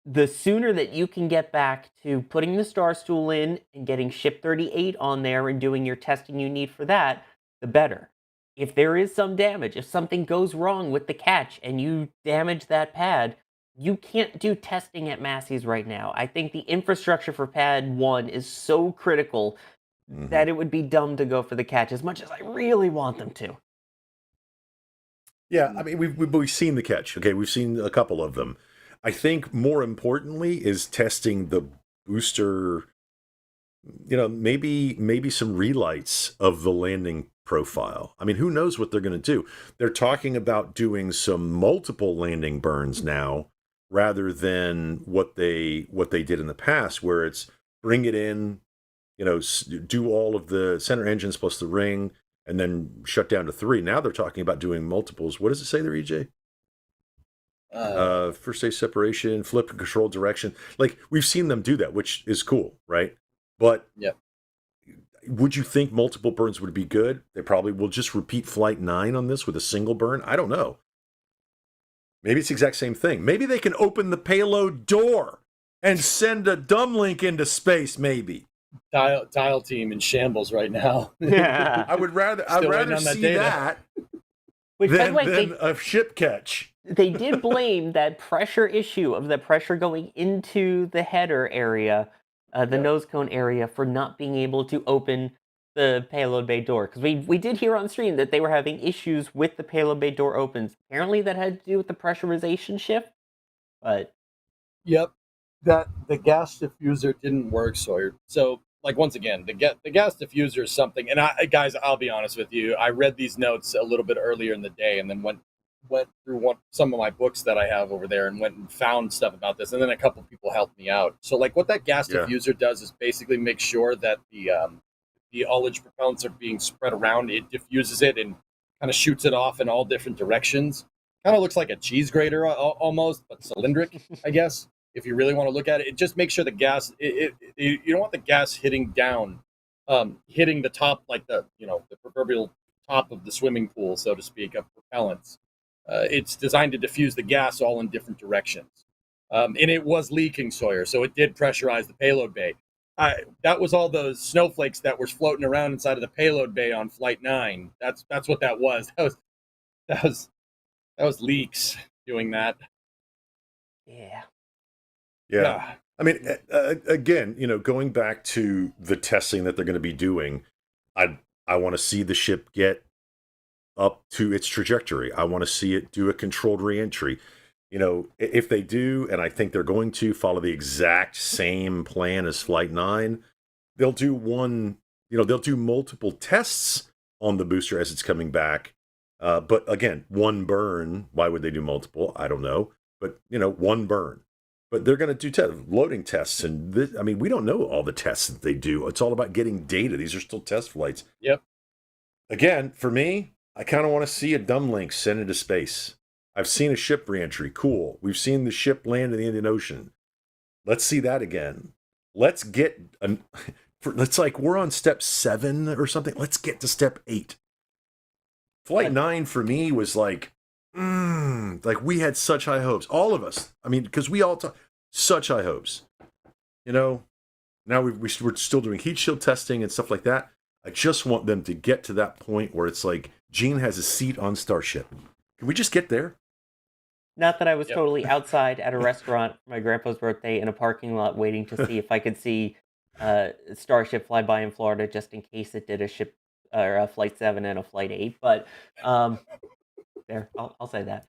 The sooner that you can get back to putting the Star Stool in and getting Ship 38 on there and doing your testing you need for that, the better. If there is some damage, if something goes wrong with the catch and you damage that pad, you can't do testing at Massey's right now. I think the infrastructure for Pad 1 is so critical that it would be dumb to go for the catch as much as I really want them to.
Yeah, I mean, we've seen the catch. Okay, we've seen a couple of them. I think more importantly is testing the booster, maybe some relights of the landing profile. I mean, who knows what they're going to do? They're talking about doing some multiple landing burns now rather than what they did in the past, where it's bring it in, do all of the center engines plus the ring and then shut down to 3. Now they're talking about doing multiples. What does it say there, EJ? First stage separation, flip and control direction. Like, we've seen them do that, which is cool, right? But would you think multiple burns would be good? They probably will just repeat Flight 9 on this with a single burn. I don't know. Maybe it's the exact same thing. Maybe they can open the payload door and send a dumb link into space, maybe.
Dial team in shambles right now.
Yeah.
I would rather see that
Which, by the way,
than a ship catch.
They did blame that pressure issue of the pressure going into the header area, the nose cone area, for not being able to open the payload bay door. Because we did hear on stream that they were having issues with the payload bay door opens. Apparently that had to do with the pressurization shift. But
that the gas diffuser didn't work, Sawyer. So, like, once again, the gas diffuser is something. And guys, I'll be honest with you. I read these notes a little bit earlier in the day, and then went through some of my books that I have over there and went and found stuff about this, and then a couple of people helped me out. So, like, what that gas diffuser does is basically make sure that the ullage propellants are being spread around. It diffuses it and kind of shoots it off in all different directions. Kind of looks like a cheese grater almost, but cylindric, I guess, if you really want to look at it. It just makes sure the gas, you don't want the gas hitting down, hitting the top, like the proverbial top of the swimming pool, so to speak, of propellants. It's designed to diffuse the gas all in different directions. And it was leaking, Sawyer, so it did pressurize the payload bay. That was all those snowflakes that were floating around inside of the payload bay on Flight 9. That's what that was. That was leaks doing that.
Yeah.
Yeah. I mean, again, going back to the testing that they're going to be doing, I want to see the ship get up to its trajectory. I want to see it do a controlled reentry. If they do, and I think they're going to follow the exact same plan as Flight 9, they'll do they'll do multiple tests on the booster as it's coming back. But again, one burn. Why would they do multiple? I don't know. But, one burn. But they're going to do loading tests. And we don't know all the tests that they do. It's all about getting data. These are still test flights.
Yep.
Again, for me, I kind of want to see a dumb link sent into space. I've seen a ship reentry. Cool. We've seen the ship land in the Indian Ocean. Let's see that again. Let's get we're on step 7 or something. Let's get to step 8. Flight 9 for me was like we had such high hopes. All of us. Because we all such high hopes. Now we're still doing heat shield testing and stuff like that. I just want them to get to that point where it's like Gene has a seat on Starship. Can we just get there?
Not that I was totally outside at a restaurant for my grandpa's birthday in a parking lot waiting to see if I could see Starship fly by in Florida just in case it did a ship or a Flight 7 and a Flight 8. But there, I'll say that.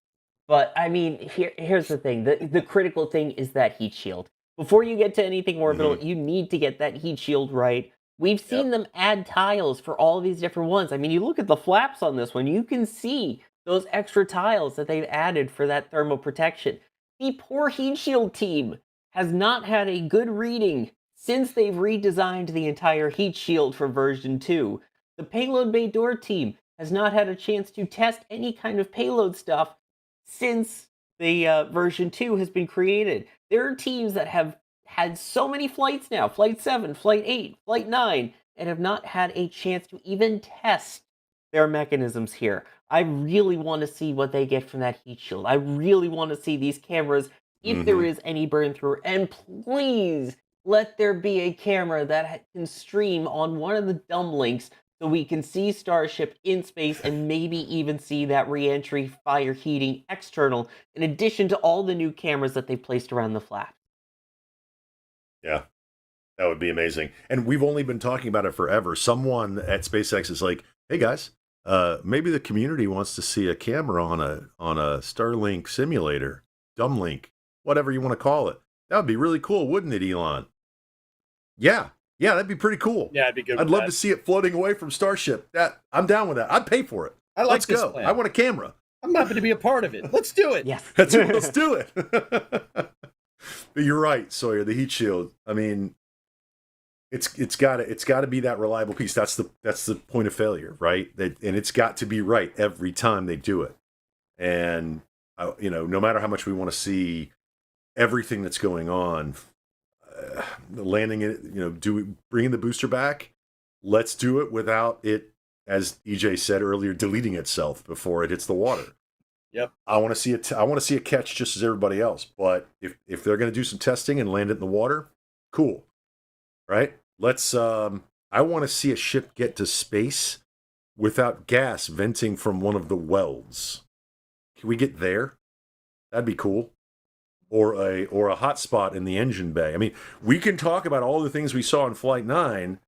But here's the thing. The critical thing is that heat shield. Before you get to anything orbital, you need to get that heat shield right. We've seen them add tiles for all these different ones. You look at the flaps on this one, you can see those extra tiles that they've added for that thermal protection. The poor heat shield team has not had a good reading since they've redesigned the entire heat shield for version 2. The payload bay door team has not had a chance to test any kind of payload stuff since the version 2 has been created. There are teams that have had so many flights now, Flight 7, Flight 8, Flight 9, and have not had a chance to even test their mechanisms here. I really want to see what they get from that heat shield. I really want to see these cameras, if there is any burn through, and please let there be a camera that can stream on one of the dumb links so we can see Starship in space and maybe even see that re-entry fire heating external, in addition to all the new cameras that they placed around the flap.
Yeah, that would be amazing. And we've only been talking about it forever. Someone at SpaceX is like, hey guys, maybe the community wants to see a camera on a Starlink simulator, Dumblink, whatever you want to call it. That would be really cool, wouldn't it, Elon? Yeah, that'd be pretty cool.
Yeah, it'd be good.
I'd love to see it floating away from Starship. I'm down with that. I'd pay for it.
Let's
go.
Plan.
I want a camera.
I'm happy to be a part of it. Let's do it.
Yes.
Let's do it. But you're right, Sawyer. The heat shield. It's got to be that reliable piece. That's the point of failure, right? And it's got to be right every time they do it. And no matter how much we want to see everything that's going on, landing it, bringing the booster back. Let's do it without it, as EJ said earlier, deleting itself before it hits the water.
Yep.
I want to see it. I want to see a catch just as everybody else. But if they're going to do some testing and land it in the water, cool. Right? Let's. I want to see a ship get to space without gas venting from one of the welds. Can we get there? That'd be cool. Or a hot spot in the engine bay. We can talk about all the things we saw in Flight 9.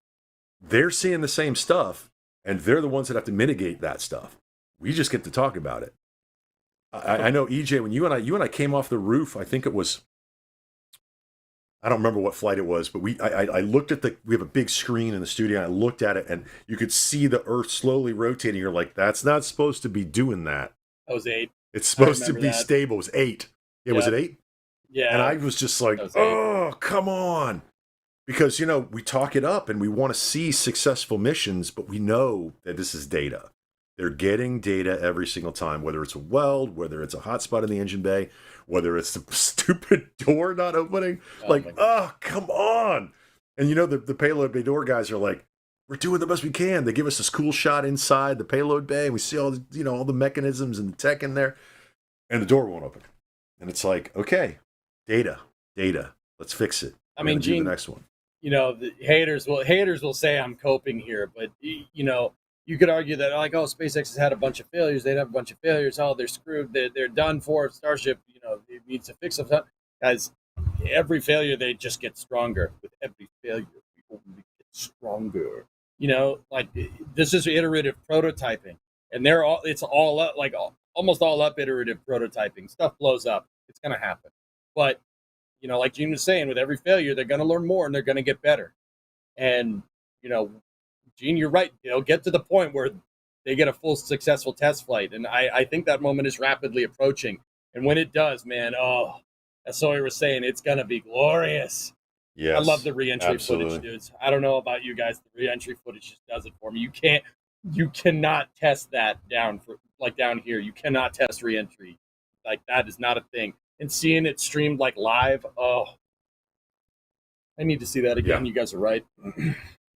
They're seeing the same stuff, and they're the ones that have to mitigate that stuff. We just get to talk about it. I know, EJ, when you and I came off the roof, I think it was, I don't remember what flight it was, but I looked at we have a big screen in the studio, and I looked at it, and you could see the Earth slowly rotating. You're like, that's not supposed to be doing that.
That was 8.
It's supposed to be stable. It was 8. Yeah, was it 8?
Yeah.
And I was just like, oh, come on. Because, we talk it up and we want to see successful missions, but we know that this is data. They're getting data every single time, whether it's a weld, whether it's a hotspot in the engine bay, whether it's the stupid door not opening. Come on. And the payload bay door guys are like, we're doing the best we can. They give us this cool shot inside the payload bay, and we see all the, all the mechanisms and the tech in there, and the door won't open. And it's like, okay, data. Let's fix it.
Gene,
do the next one.
The haters will say I'm coping here, but you could argue that SpaceX has had a bunch of failures. They'd have a bunch of failures. Oh, they're screwed. They're done for. Starship, it needs to fix them. Guys, every failure, they just get stronger. With every failure, we only get stronger. You know, like this is iterative prototyping, and it's all up, like almost all up iterative prototyping. Stuff blows up. It's going to happen. But, you know, like Gene was saying, with every failure, they're going to learn more and they're going to get better. And, you know, Gene, you're right. They'll get to the point where they get a full successful test flight. And I think that moment is rapidly approaching. And when it does, man, as Sawyer was saying, it's going to be glorious.
Yes,
I love the re-entry
absolutely.
footage, dudes. I don't know about you guys. The re-entry footage just does it for me. You cannot test that down here. You cannot test re-entry. Like, that is not a thing. And seeing it streamed like live, I need to see that again.
Yeah.
You guys are right.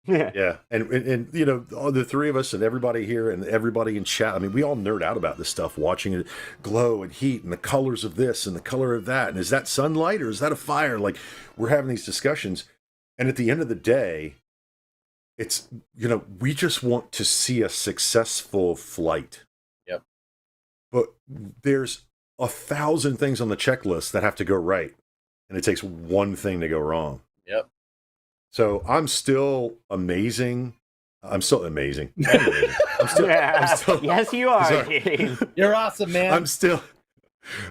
Yeah, and you know, all the three of us and everybody here and everybody in chat, I mean, we all nerd out about this stuff, watching it glow and heat and the colors of this and the color of that. And is that sunlight or is that a fire? Like, we're having these discussions. And at the end of the day, it's, you know, we just want to see a successful flight.
Yep.
But there's 1,000 things on the checklist that have to go right. And it takes one thing to go wrong.
Yep.
So I'm still amazing. I'm still amazing.
Yes, you are.
Sorry.
You're awesome, man.
I'm still.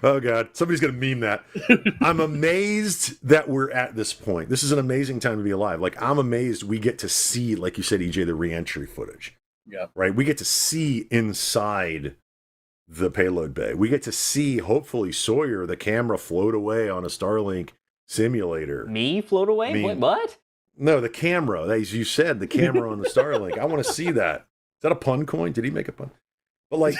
Oh God, somebody's gonna meme that. I'm amazed that we're at this point. This is an amazing time to be alive. Like, I'm amazed we get to see, like you said, EJ, the re-entry footage.
Yeah.
Right. We get to see inside the payload bay. We get to see, hopefully, Sawyer, the camera, float away on a Starlink simulator.
Me float away?
Me.
What?
No, the camera. As you said, the camera on the Starlink. I want to see that. Is that a pun coin? Did he make a pun? But like,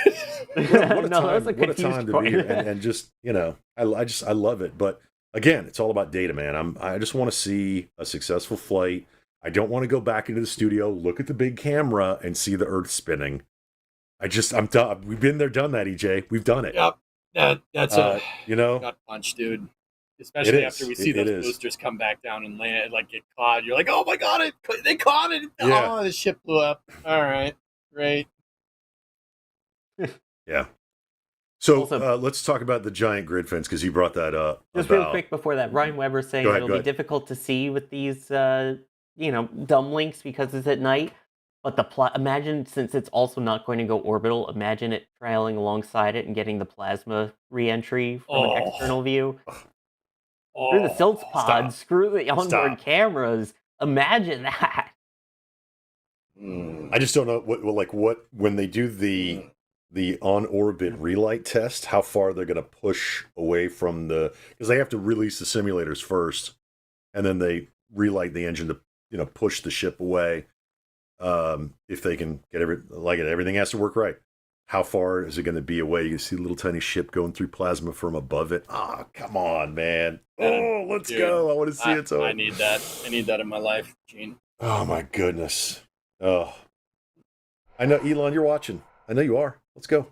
what a
No,
time!
that's a
What a
confused
time to
coin.
be here, and just, you know, I love it. But again, it's all about data, man. I just want to see a successful flight. I don't want to go back into the studio, look at the big camera, and see the Earth spinning. I'm done. We've been there, done that, EJ. We've done it.
Yep. That's a
you know,
gut punch, dude. Especially after we see
It
those
is.
boosters come back down and land, like get caught. You're like, oh my God, they caught it.
Yeah.
Oh, the ship blew up. All right, great.
Yeah. So
Also-
let's talk about the giant grid fence, because you brought that up.
Just real quick before that, Ryan Weber saying
Go ahead,
it'll
go
be
ahead.
difficult to see with these, dumb links because it's at night. But imagine, since it's also not going to go orbital, imagine it trailing alongside it and getting the plasma re-entry from an external view. Screw the silts pod, screw the onboard cameras. Imagine that.
I just don't know what when they do the on-orbit relight test, how far they're going to push away from because they have to release the simulators first, and then they relight the engine to, you know, push the ship away. If they can get everything has to work right. How far is it going to be away? You can see a little tiny ship going through plasma from above it. Oh, come on, man. Oh, let's go. I want to see it. So
I need that. I need that in my life, Gene.
Oh, my goodness. Oh. I know, Elon, you're watching. I know you are. Let's go.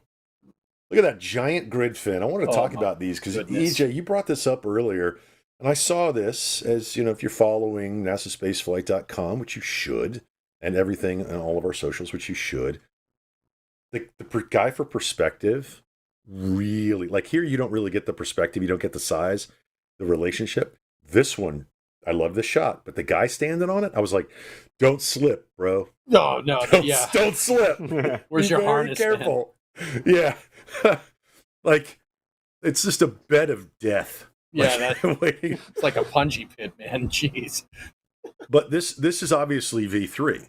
Look at that giant grid fin. I want to talk about these because, EJ, you brought this up earlier, and I saw this as, you know, if you're following NASASpaceflight.com, which you should, and everything on all of our socials, which you should. The guy for perspective, really, like, here you don't really get the perspective, you don't get the size, the relationship. This one, I love this shot, but the guy standing on it, I was like, don't slip, bro.
No,
Don't slip.
Where's
Be
your
very
harness?
Careful. Yeah. Like, it's just a bed of death.
Yeah,
Like,
it's like a punji pit, man. Jeez.
But this is obviously V3.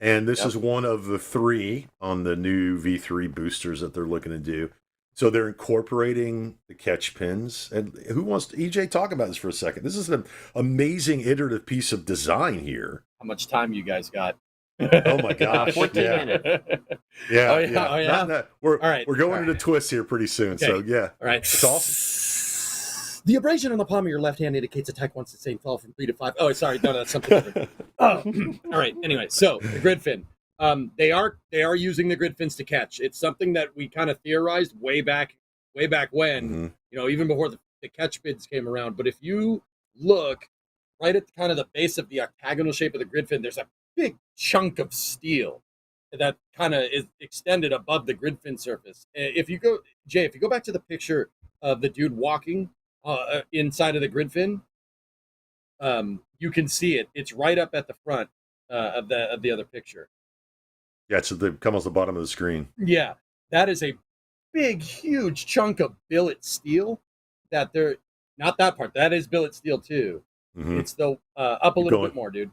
And this is one of the 3 on the new V3 boosters that they're looking to do. So they're incorporating the catch pins. And who wants to, EJ, talk about this for a second? This is an amazing iterative piece of design here.
How much time you guys got?
Oh my gosh.
14
yeah.
minutes.
Yeah.
Oh, yeah. Oh, yeah.
We're,
All right.
we're going into twists here pretty soon.
Okay.
So, yeah.
All right.
It's awesome.
The abrasion on the palm of your left hand indicates attack once the same fall from 3 to 5. Oh, sorry. No, that's something different. All right. Anyway, so the grid fin. They are using the grid fins to catch. It's something that we kind of theorized way back when, you know, even before the catch bids came around. But if you look right at kind of the base of the octagonal shape of the grid fin, there's a big chunk of steel that kind of is extended above the grid fin surface. If you go back to the picture of the dude walking inside of the grid fin. You can see it. It's right up at the front of the other picture.
Yeah, it's come off the bottom of the screen.
Yeah, that is a big, huge chunk of billet steel. That they're not that part. That is billet steel too.
Mm-hmm.
It's the up a little bit more, dude.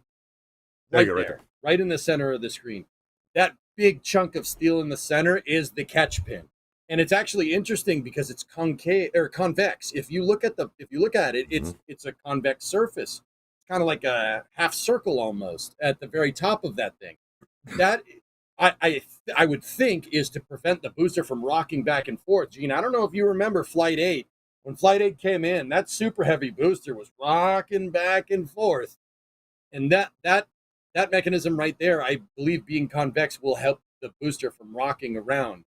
Right there,
right in the center of the screen. That big chunk of steel in the center is the catch pin, and it's actually interesting because it's concave or convex. If you look at it, it's a convex surface. It's kind of like a half circle almost at the very top of that thing. That I would think is to prevent the booster from rocking back and forth. Gene, I don't know if you remember Flight 8. When Flight 8 came in, that super heavy booster was rocking back and forth, and that mechanism right there, I believe, being convex, will help the booster from rocking around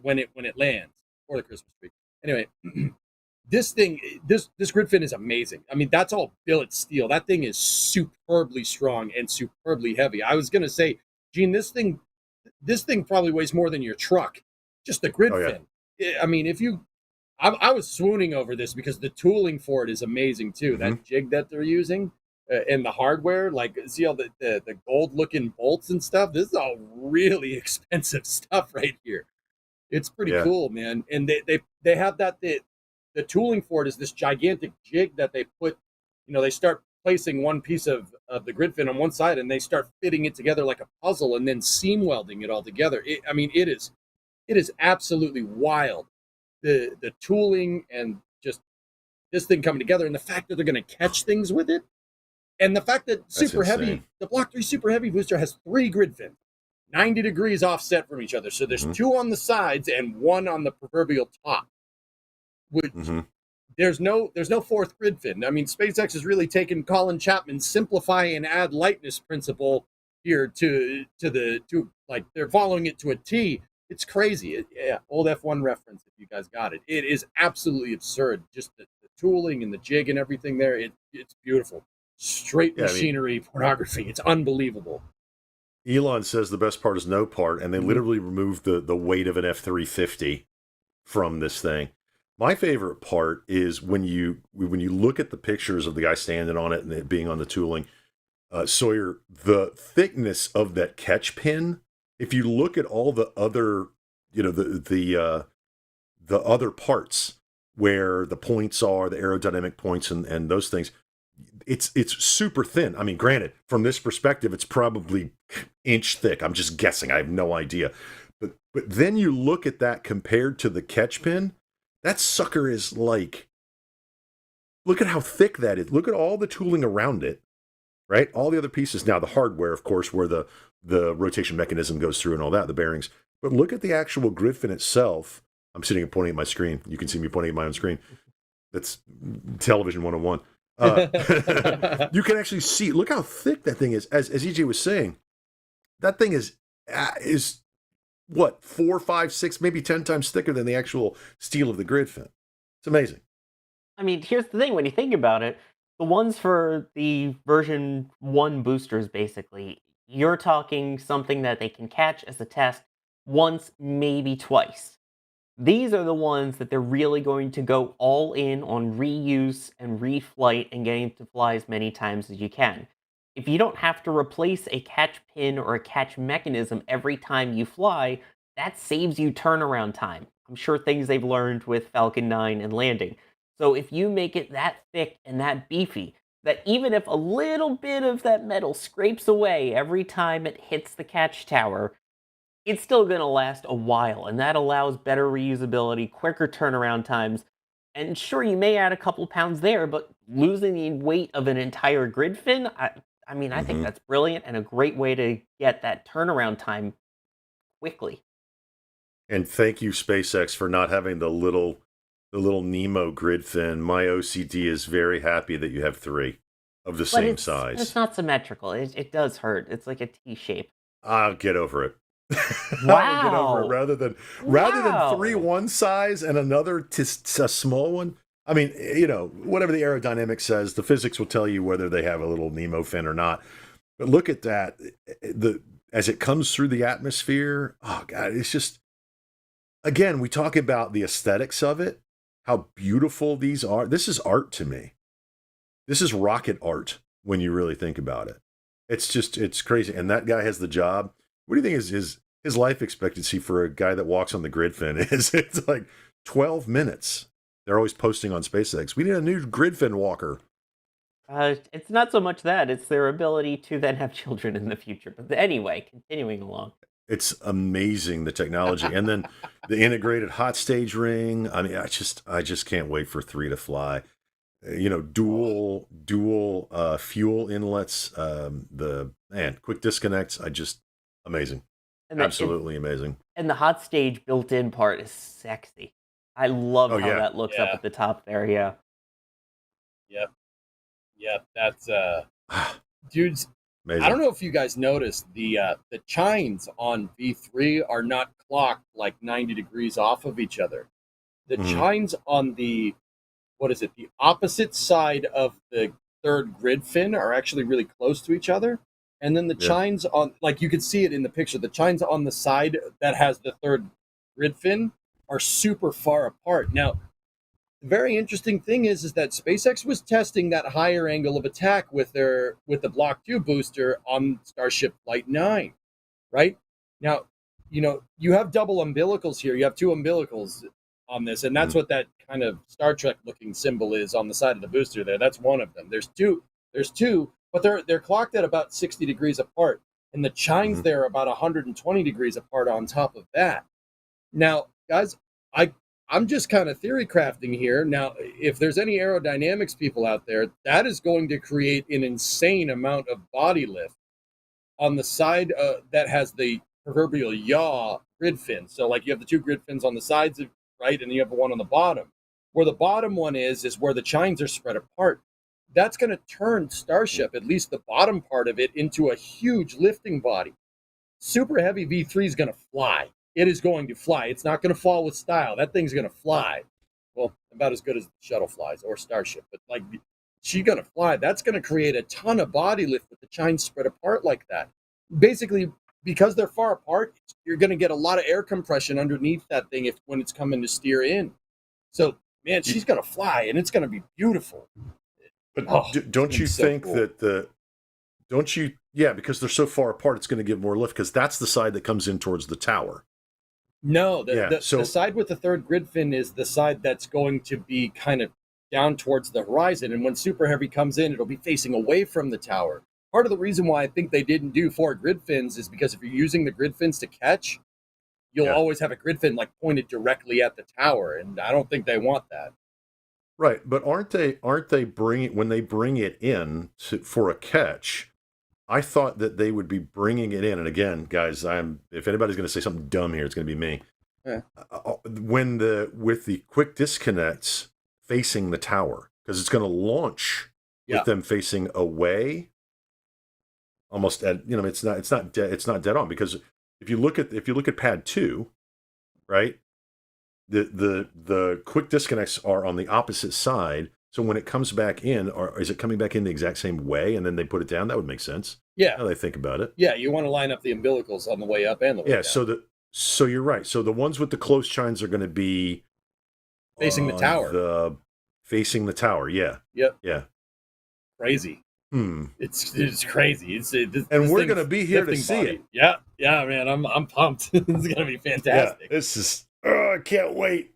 when it lands for the Christmas tree. Anyway, this grid fin is amazing. I mean, that's all billet steel. That thing is superbly strong and superbly heavy. I was gonna say, Gene, this thing probably weighs more than your truck. Just the grid fin. I mean, I was swooning over this because the tooling for it is amazing too.
Mm-hmm.
That jig that they're using. And the hardware, like, see all the gold looking bolts and stuff. This is all really expensive stuff right here. It's pretty cool, man. And they have that the tooling for it is this gigantic jig that they put. They start placing one piece of the grid fin on one side and they start fitting it together like a puzzle and then seam welding it all together. It is absolutely wild. The tooling and just this thing coming together, and the fact that they're going to catch things with it. And the fact that the Block 3 Super Heavy booster has 3 grid fins, 90 degrees offset from each other. So there's 2 on the sides and 1 on the proverbial top. Which there's no 4th grid fin. I mean, SpaceX has really taken Colin Chapman's simplify and add lightness principle here to like they're following it to a T. It's crazy. Old F1 reference if you guys got it. It is absolutely absurd. Just the tooling and the jig and everything there. It's beautiful. Straight machinery pornography. It's unbelievable.
Elon says the best part is no part, and they literally removed the weight of an F-350 from this thing. My favorite part is when you look at the pictures of the guy standing on it and it being on the tooling, Sawyer, the thickness of that catch pin. If you look at all the other, the other parts where the points are, the aerodynamic points and those things. It's super thin. I mean, granted, from this perspective, it's probably inch thick. I'm just guessing. I have no idea. But then you look at that compared to the catch pin, that sucker is like, look at how thick that is. Look at all the tooling around it, right? All the other pieces. Now, the hardware, of course, where the rotation mechanism goes through and all that, the bearings. But look at the actual grid fin itself. I'm sitting and pointing at my screen. You can see me pointing at my own screen. That's television 101. You can actually see, look how thick that thing is. As EJ was saying, that thing is what, 4, 5, 6, maybe 10 times thicker than the actual steel of the grid fin. It's amazing.
I mean, here's the thing, when you think about it, the ones for the version 1 boosters, basically, you're talking something that they can catch as a test once, maybe twice. These are the ones that they're really going to go all in on reuse and reflight and getting to fly as many times as you can. If you don't have to replace a catch pin or a catch mechanism every time you fly, that saves you turnaround time. I'm sure things they've learned with Falcon 9 and landing. So if you make it that thick and that beefy, that even if a little bit of that metal scrapes away every time it hits the catch tower, it's still going to last a while, and that allows better reusability, quicker turnaround times, and sure, you may add a couple pounds there, but losing the weight of an entire grid fin, I think that's brilliant and a great way to get that turnaround time quickly.
And thank you, SpaceX, for not having the little Nemo grid fin. My OCD is very happy that you have 3 of the same size.
It's not symmetrical. It does hurt. It's like a T shape.
I'll get over it.
Wow.
Get over it. Rather than 3 one size and another a small one. I mean, whatever the aerodynamics says, the physics will tell you whether they have a little Nemo fin or not. But look at that. As it comes through the atmosphere, oh God, it's just, again, we talk about the aesthetics of it, how beautiful these are. This is art to me. This is rocket art when you really think about it. It's crazy. And that guy has the job. What do you think is his life expectancy for a guy that walks on the grid fin is? It's like 12 minutes. They're always posting on SpaceX. We need a new grid fin walker.
It's not so much that, it's their ability to then have children in the future. But anyway, continuing along.
It's amazing, the technology. And then the integrated hot stage ring. I mean, I just can't wait for 3 to fly. Dual fuel inlets, quick disconnects. Amazing. Absolutely amazing.
And the hot stage built-in part is sexy. I love how that looks up
Yeah.
at the top there, yeah.
Yep, that's dudes.
Amazing.
I don't know if you guys noticed the chines on V3 are not clocked like 90 degrees off of each other. The chines on the opposite side of the third grid fin are actually really close to each other. And then the chines on, like you could see it in the picture, the chines on the side that has the third grid fin are super far apart. Now, the very interesting thing is that SpaceX was testing that higher angle of attack with the Block 2 booster on Starship Flight 9, right? Now, you have double umbilicals here. You have 2 umbilicals on this, and that's what that kind of Star Trek looking symbol is on the side of the booster there. That's one of them. There's two, but they're clocked at about 60 degrees apart, and the chines there are about 120 degrees apart on top of that. Now, guys, I'm just kind of theory crafting here. Now, if there's any aerodynamics people out there, that is going to create an insane amount of body lift on the side that has the proverbial yaw grid fin. So, like, you have the 2 grid fins on the sides, right, and you have the one on the bottom. Where the bottom one is where the chines are spread apart. That's going to turn Starship, at least the bottom part of it, into a huge lifting body. Super heavy V3 is going to fly. It is going to fly. It's not going to fall with style. That thing's going to fly. Well, about as good as the shuttle flies or Starship, but like she's going to fly. That's going to create a ton of body lift with the chines spread apart like that. Basically, because they're far apart, you're going to get a lot of air compression underneath that thing when it's coming to steer in. So, man, she's going to fly, and it's going to be beautiful.
But don't you think
cool.
that because they're so far apart, it's going to give more lift because that's the side that comes in towards the tower.
No, the side with the third grid fin is the side that's going to be kind of down towards the horizon. And when Super Heavy comes in, it'll be facing away from the tower. Part of the reason why I think they didn't do 4 grid fins is because if you're using the grid fins to catch, you'll always have a grid fin like pointed directly at the tower. And I don't think they want that.
Right. But aren't they when they bring it in for a with I thought that they would be bringing it in, and again, guys, if anybody's going to say something dumb here, it's going to be me.
Yeah.
With the quick disconnects facing the tower, because it's going to launch with them facing away. Almost at it's not dead on, because if you look at pad 2, right, the quick disconnects are on the opposite side. So when it comes back in, or is it coming back in the exact same way, and then they put it down? That would make sense.
Yeah.
Now they think about it.
Yeah, you want to line up the umbilicals on the way up and the way down.
So you're right. So the ones with the close chines are going to be
facing the tower.
Facing the tower. Yeah.
Yep.
Yeah.
Crazy. It's crazy.
And we're going to be here to see it.
Yeah. Yeah, man. I'm pumped. It's going to be fantastic.
Yeah, it's just I can't wait.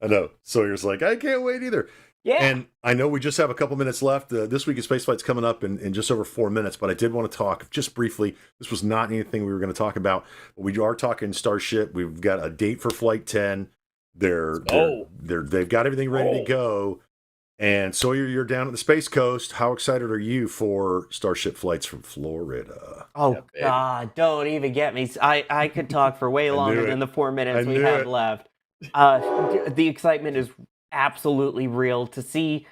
I know. Sawyer's like, I can't wait either.
Yeah.
And I know we just have a couple minutes left. This week of Spaceflight's coming up in just over 4 minutes, but I did want to talk just briefly. This was not anything we were going to talk about, but we are talking Starship. We've got a date for Flight 10. They've got everything ready to go. And Sawyer, you're down at the Space Coast. How excited are you for Starship flights from Florida?
Oh, God, don't even get me. I could talk for way longer than the 4 minutes we have left. The excitement is absolutely real to see.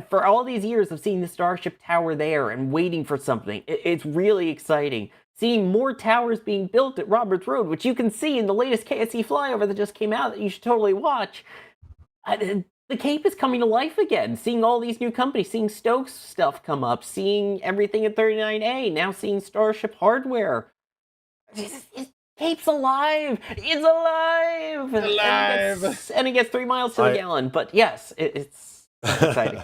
For all these years of seeing the Starship Tower there and waiting for something, it's really exciting. Seeing more towers being built at Roberts Road, which you can see in the latest KSC flyover that just came out that you should totally watch. The Cape is coming to life again. Seeing all these new companies, seeing Stoke's stuff come up, seeing everything at 39A, now seeing Starship hardware. Escape's alive! It's alive! And it gets 3 miles to the gallon. But yes, it's exciting.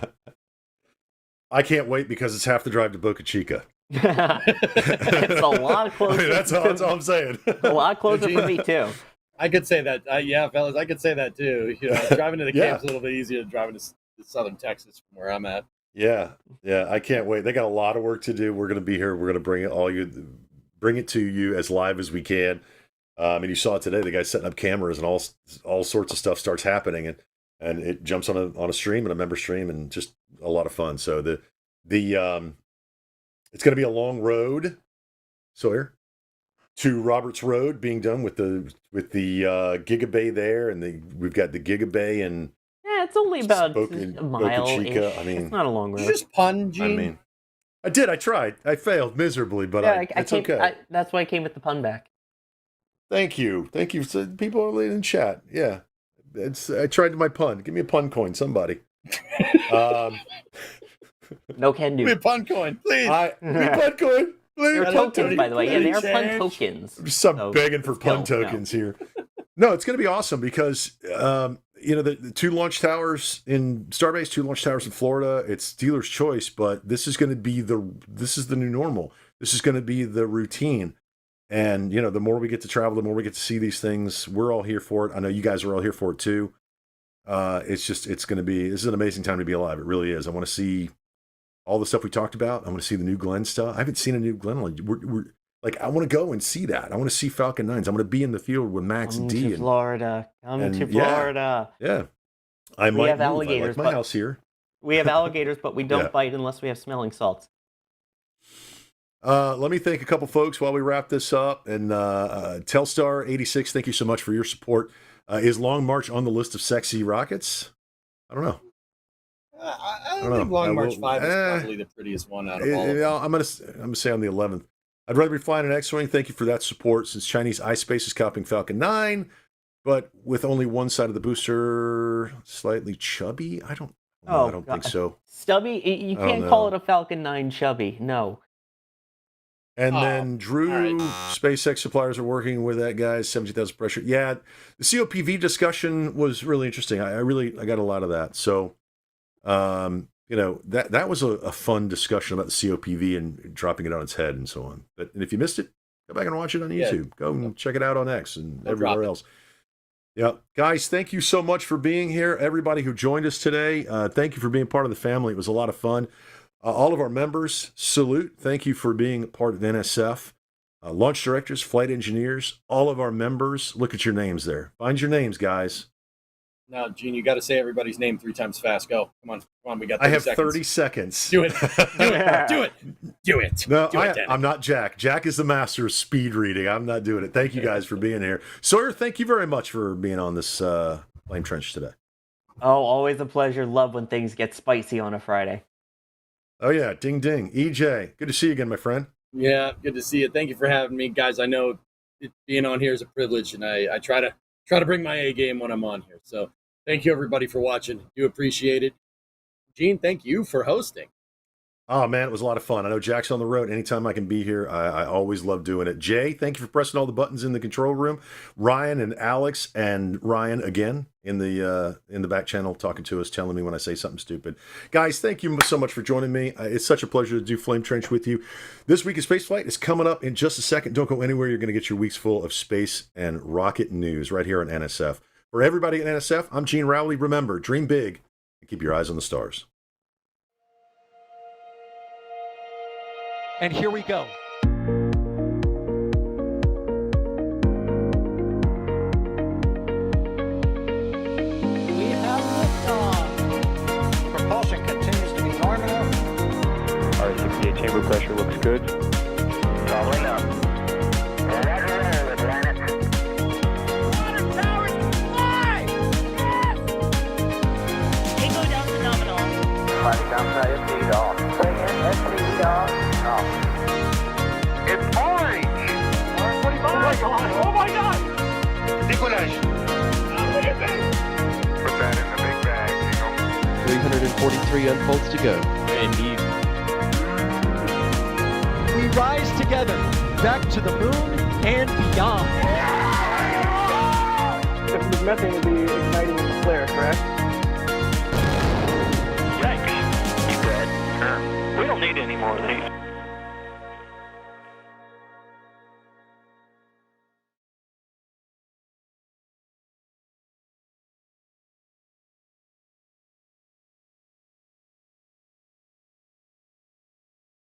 I can't wait because it's half the drive to Boca Chica.
It's a lot closer.
I mean, that's all I'm saying.
A lot closer for me, too.
I could say that. Yeah, fellas, I could say that, too. You know, driving to the camp's a little bit easier than driving to southern Texas from where I'm at.
Yeah, I can't wait. They got a lot of work to do. We're going to be here. We're going to bring it to you as live as we can. And you saw it today. The guy's setting up cameras and all sorts of stuff starts happening, and it jumps on a stream and a member stream, and just a lot of fun. So the it's going to be a long road, Sawyer, to Roberts Road being done with the Gigabay there, and we've got the Gigabay and
it's only about
Spoken,
a mile.
Boca Chica. I mean,
it's not a long road.
Did you just pun, Gene?
I mean, I did. I tried. I failed miserably, but it's okay.
That's why I came with the pun back.
Thank you. So people are in chat. Yeah, I tried my pun. Give me a pun coin, somebody.
No can do.
Give me a pun coin, please.
Give me a pun coin. Please.
They're tokens, by the way. Yeah, they are pun tokens.
I'm just begging for pun tokens here. No, it's going to be awesome because the 2 launch towers in Starbase, 2 launch towers in Florida. It's dealer's choice, but this is going to be the new normal. This is going to be the routine. And the more we get to travel, the more we get to see these things. We're all here for it. I know you guys are all here for it too. This is an amazing time to be alive. It really is. I want to see all the stuff we talked about. I want to see the new Glenn stuff. I haven't seen a new Glenn. I want to go and see that. I want to see Falcon 9s. I want to be in the field with Max and D.
Come to Florida.
Yeah.
We have alligators.
I like my house here.
We have alligators, but we don't bite unless we have smelling salts.
Let me thank a couple folks while we wrap this up. And Telstar86, thank you so much for your support. Is Long March on the list of sexy rockets? I don't know.
I don't think Long March 5 is probably the prettiest one out of all of them.
I'm gonna say on the 11th. I'd rather be flying an X-Wing. Thank you for that support. Since Chinese iSpace is copying Falcon 9, but with only one side of the booster slightly chubby. I don't think so.
Stubby? You can't call it a Falcon 9 chubby. No.
And then Drew, SpaceX suppliers are working with that, guys. 17,000 pressure. Yeah, the COPV discussion was really interesting. I got a lot of that. So, that was a fun discussion about the COPV and dropping it on its head and so on. And if you missed it, go back and watch it on YouTube. Go and check it out on X and everywhere else. Yeah, guys, thank you so much for being here. Everybody who joined us today, thank you for being part of the family. It was a lot of fun. All of our members, salute. Thank you for being part of NSF. Launch directors, flight engineers, all of our members. Look at your names there. Find your names, guys.
Now, Gene, you got to say everybody's name 3 times fast. Go. Come on. We got 30
I have
seconds.
30 seconds.
Do it. Do it.
No, I'm not Jack. Jack is the master of speed reading. I'm not doing it. Thank you guys for being here. Sawyer, thank you very much for being on this Flame Trench today.
Oh, always a pleasure. Love when things get spicy on a Friday.
Oh, yeah. Ding, ding. EJ, good to see you again, my friend.
Yeah, good to see you. Thank you for having me. Guys, I know being on here is a privilege, and I try to bring my A game when I'm on here. So thank you, everybody, for watching. Do appreciate it. Gene, thank you for hosting.
Oh, man, it was a lot of fun. I know Jack's on the road. Anytime I can be here, I always love doing it. Jay, thank you for pressing all the buttons in the control room. Ryan and Alex and Ryan again in the back channel talking to us, telling me when I say something stupid. Guys, thank you so much for joining me. It's such a pleasure to do Flame Trench with you. This week of Spaceflight is coming up in just a second. Don't go anywhere. You're going to get your weeks full of space and rocket news right here on NSF. For everybody at NSF, I'm Gene Rowley. Remember, dream big and keep your eyes on the stars.
And here we go. We have liftoff.
Propulsion continues to be normal.
R68 chamber pressure looks good.
Following up. Roger, roll, Atlantic.
Water towers, fly! Yes!
Echo down to nominal.
Flight downside speed off. Bring in SPD off.
It's orange!
145! Oh my god!
Decollage.
Look at this!
Put that in the big bag,
343 unfolds to go.
Indeed.
We rise together back to the moon and beyond.
If methane would be igniting in the flare, correct?
Yikes. You read? Sure. We don't need any more of these.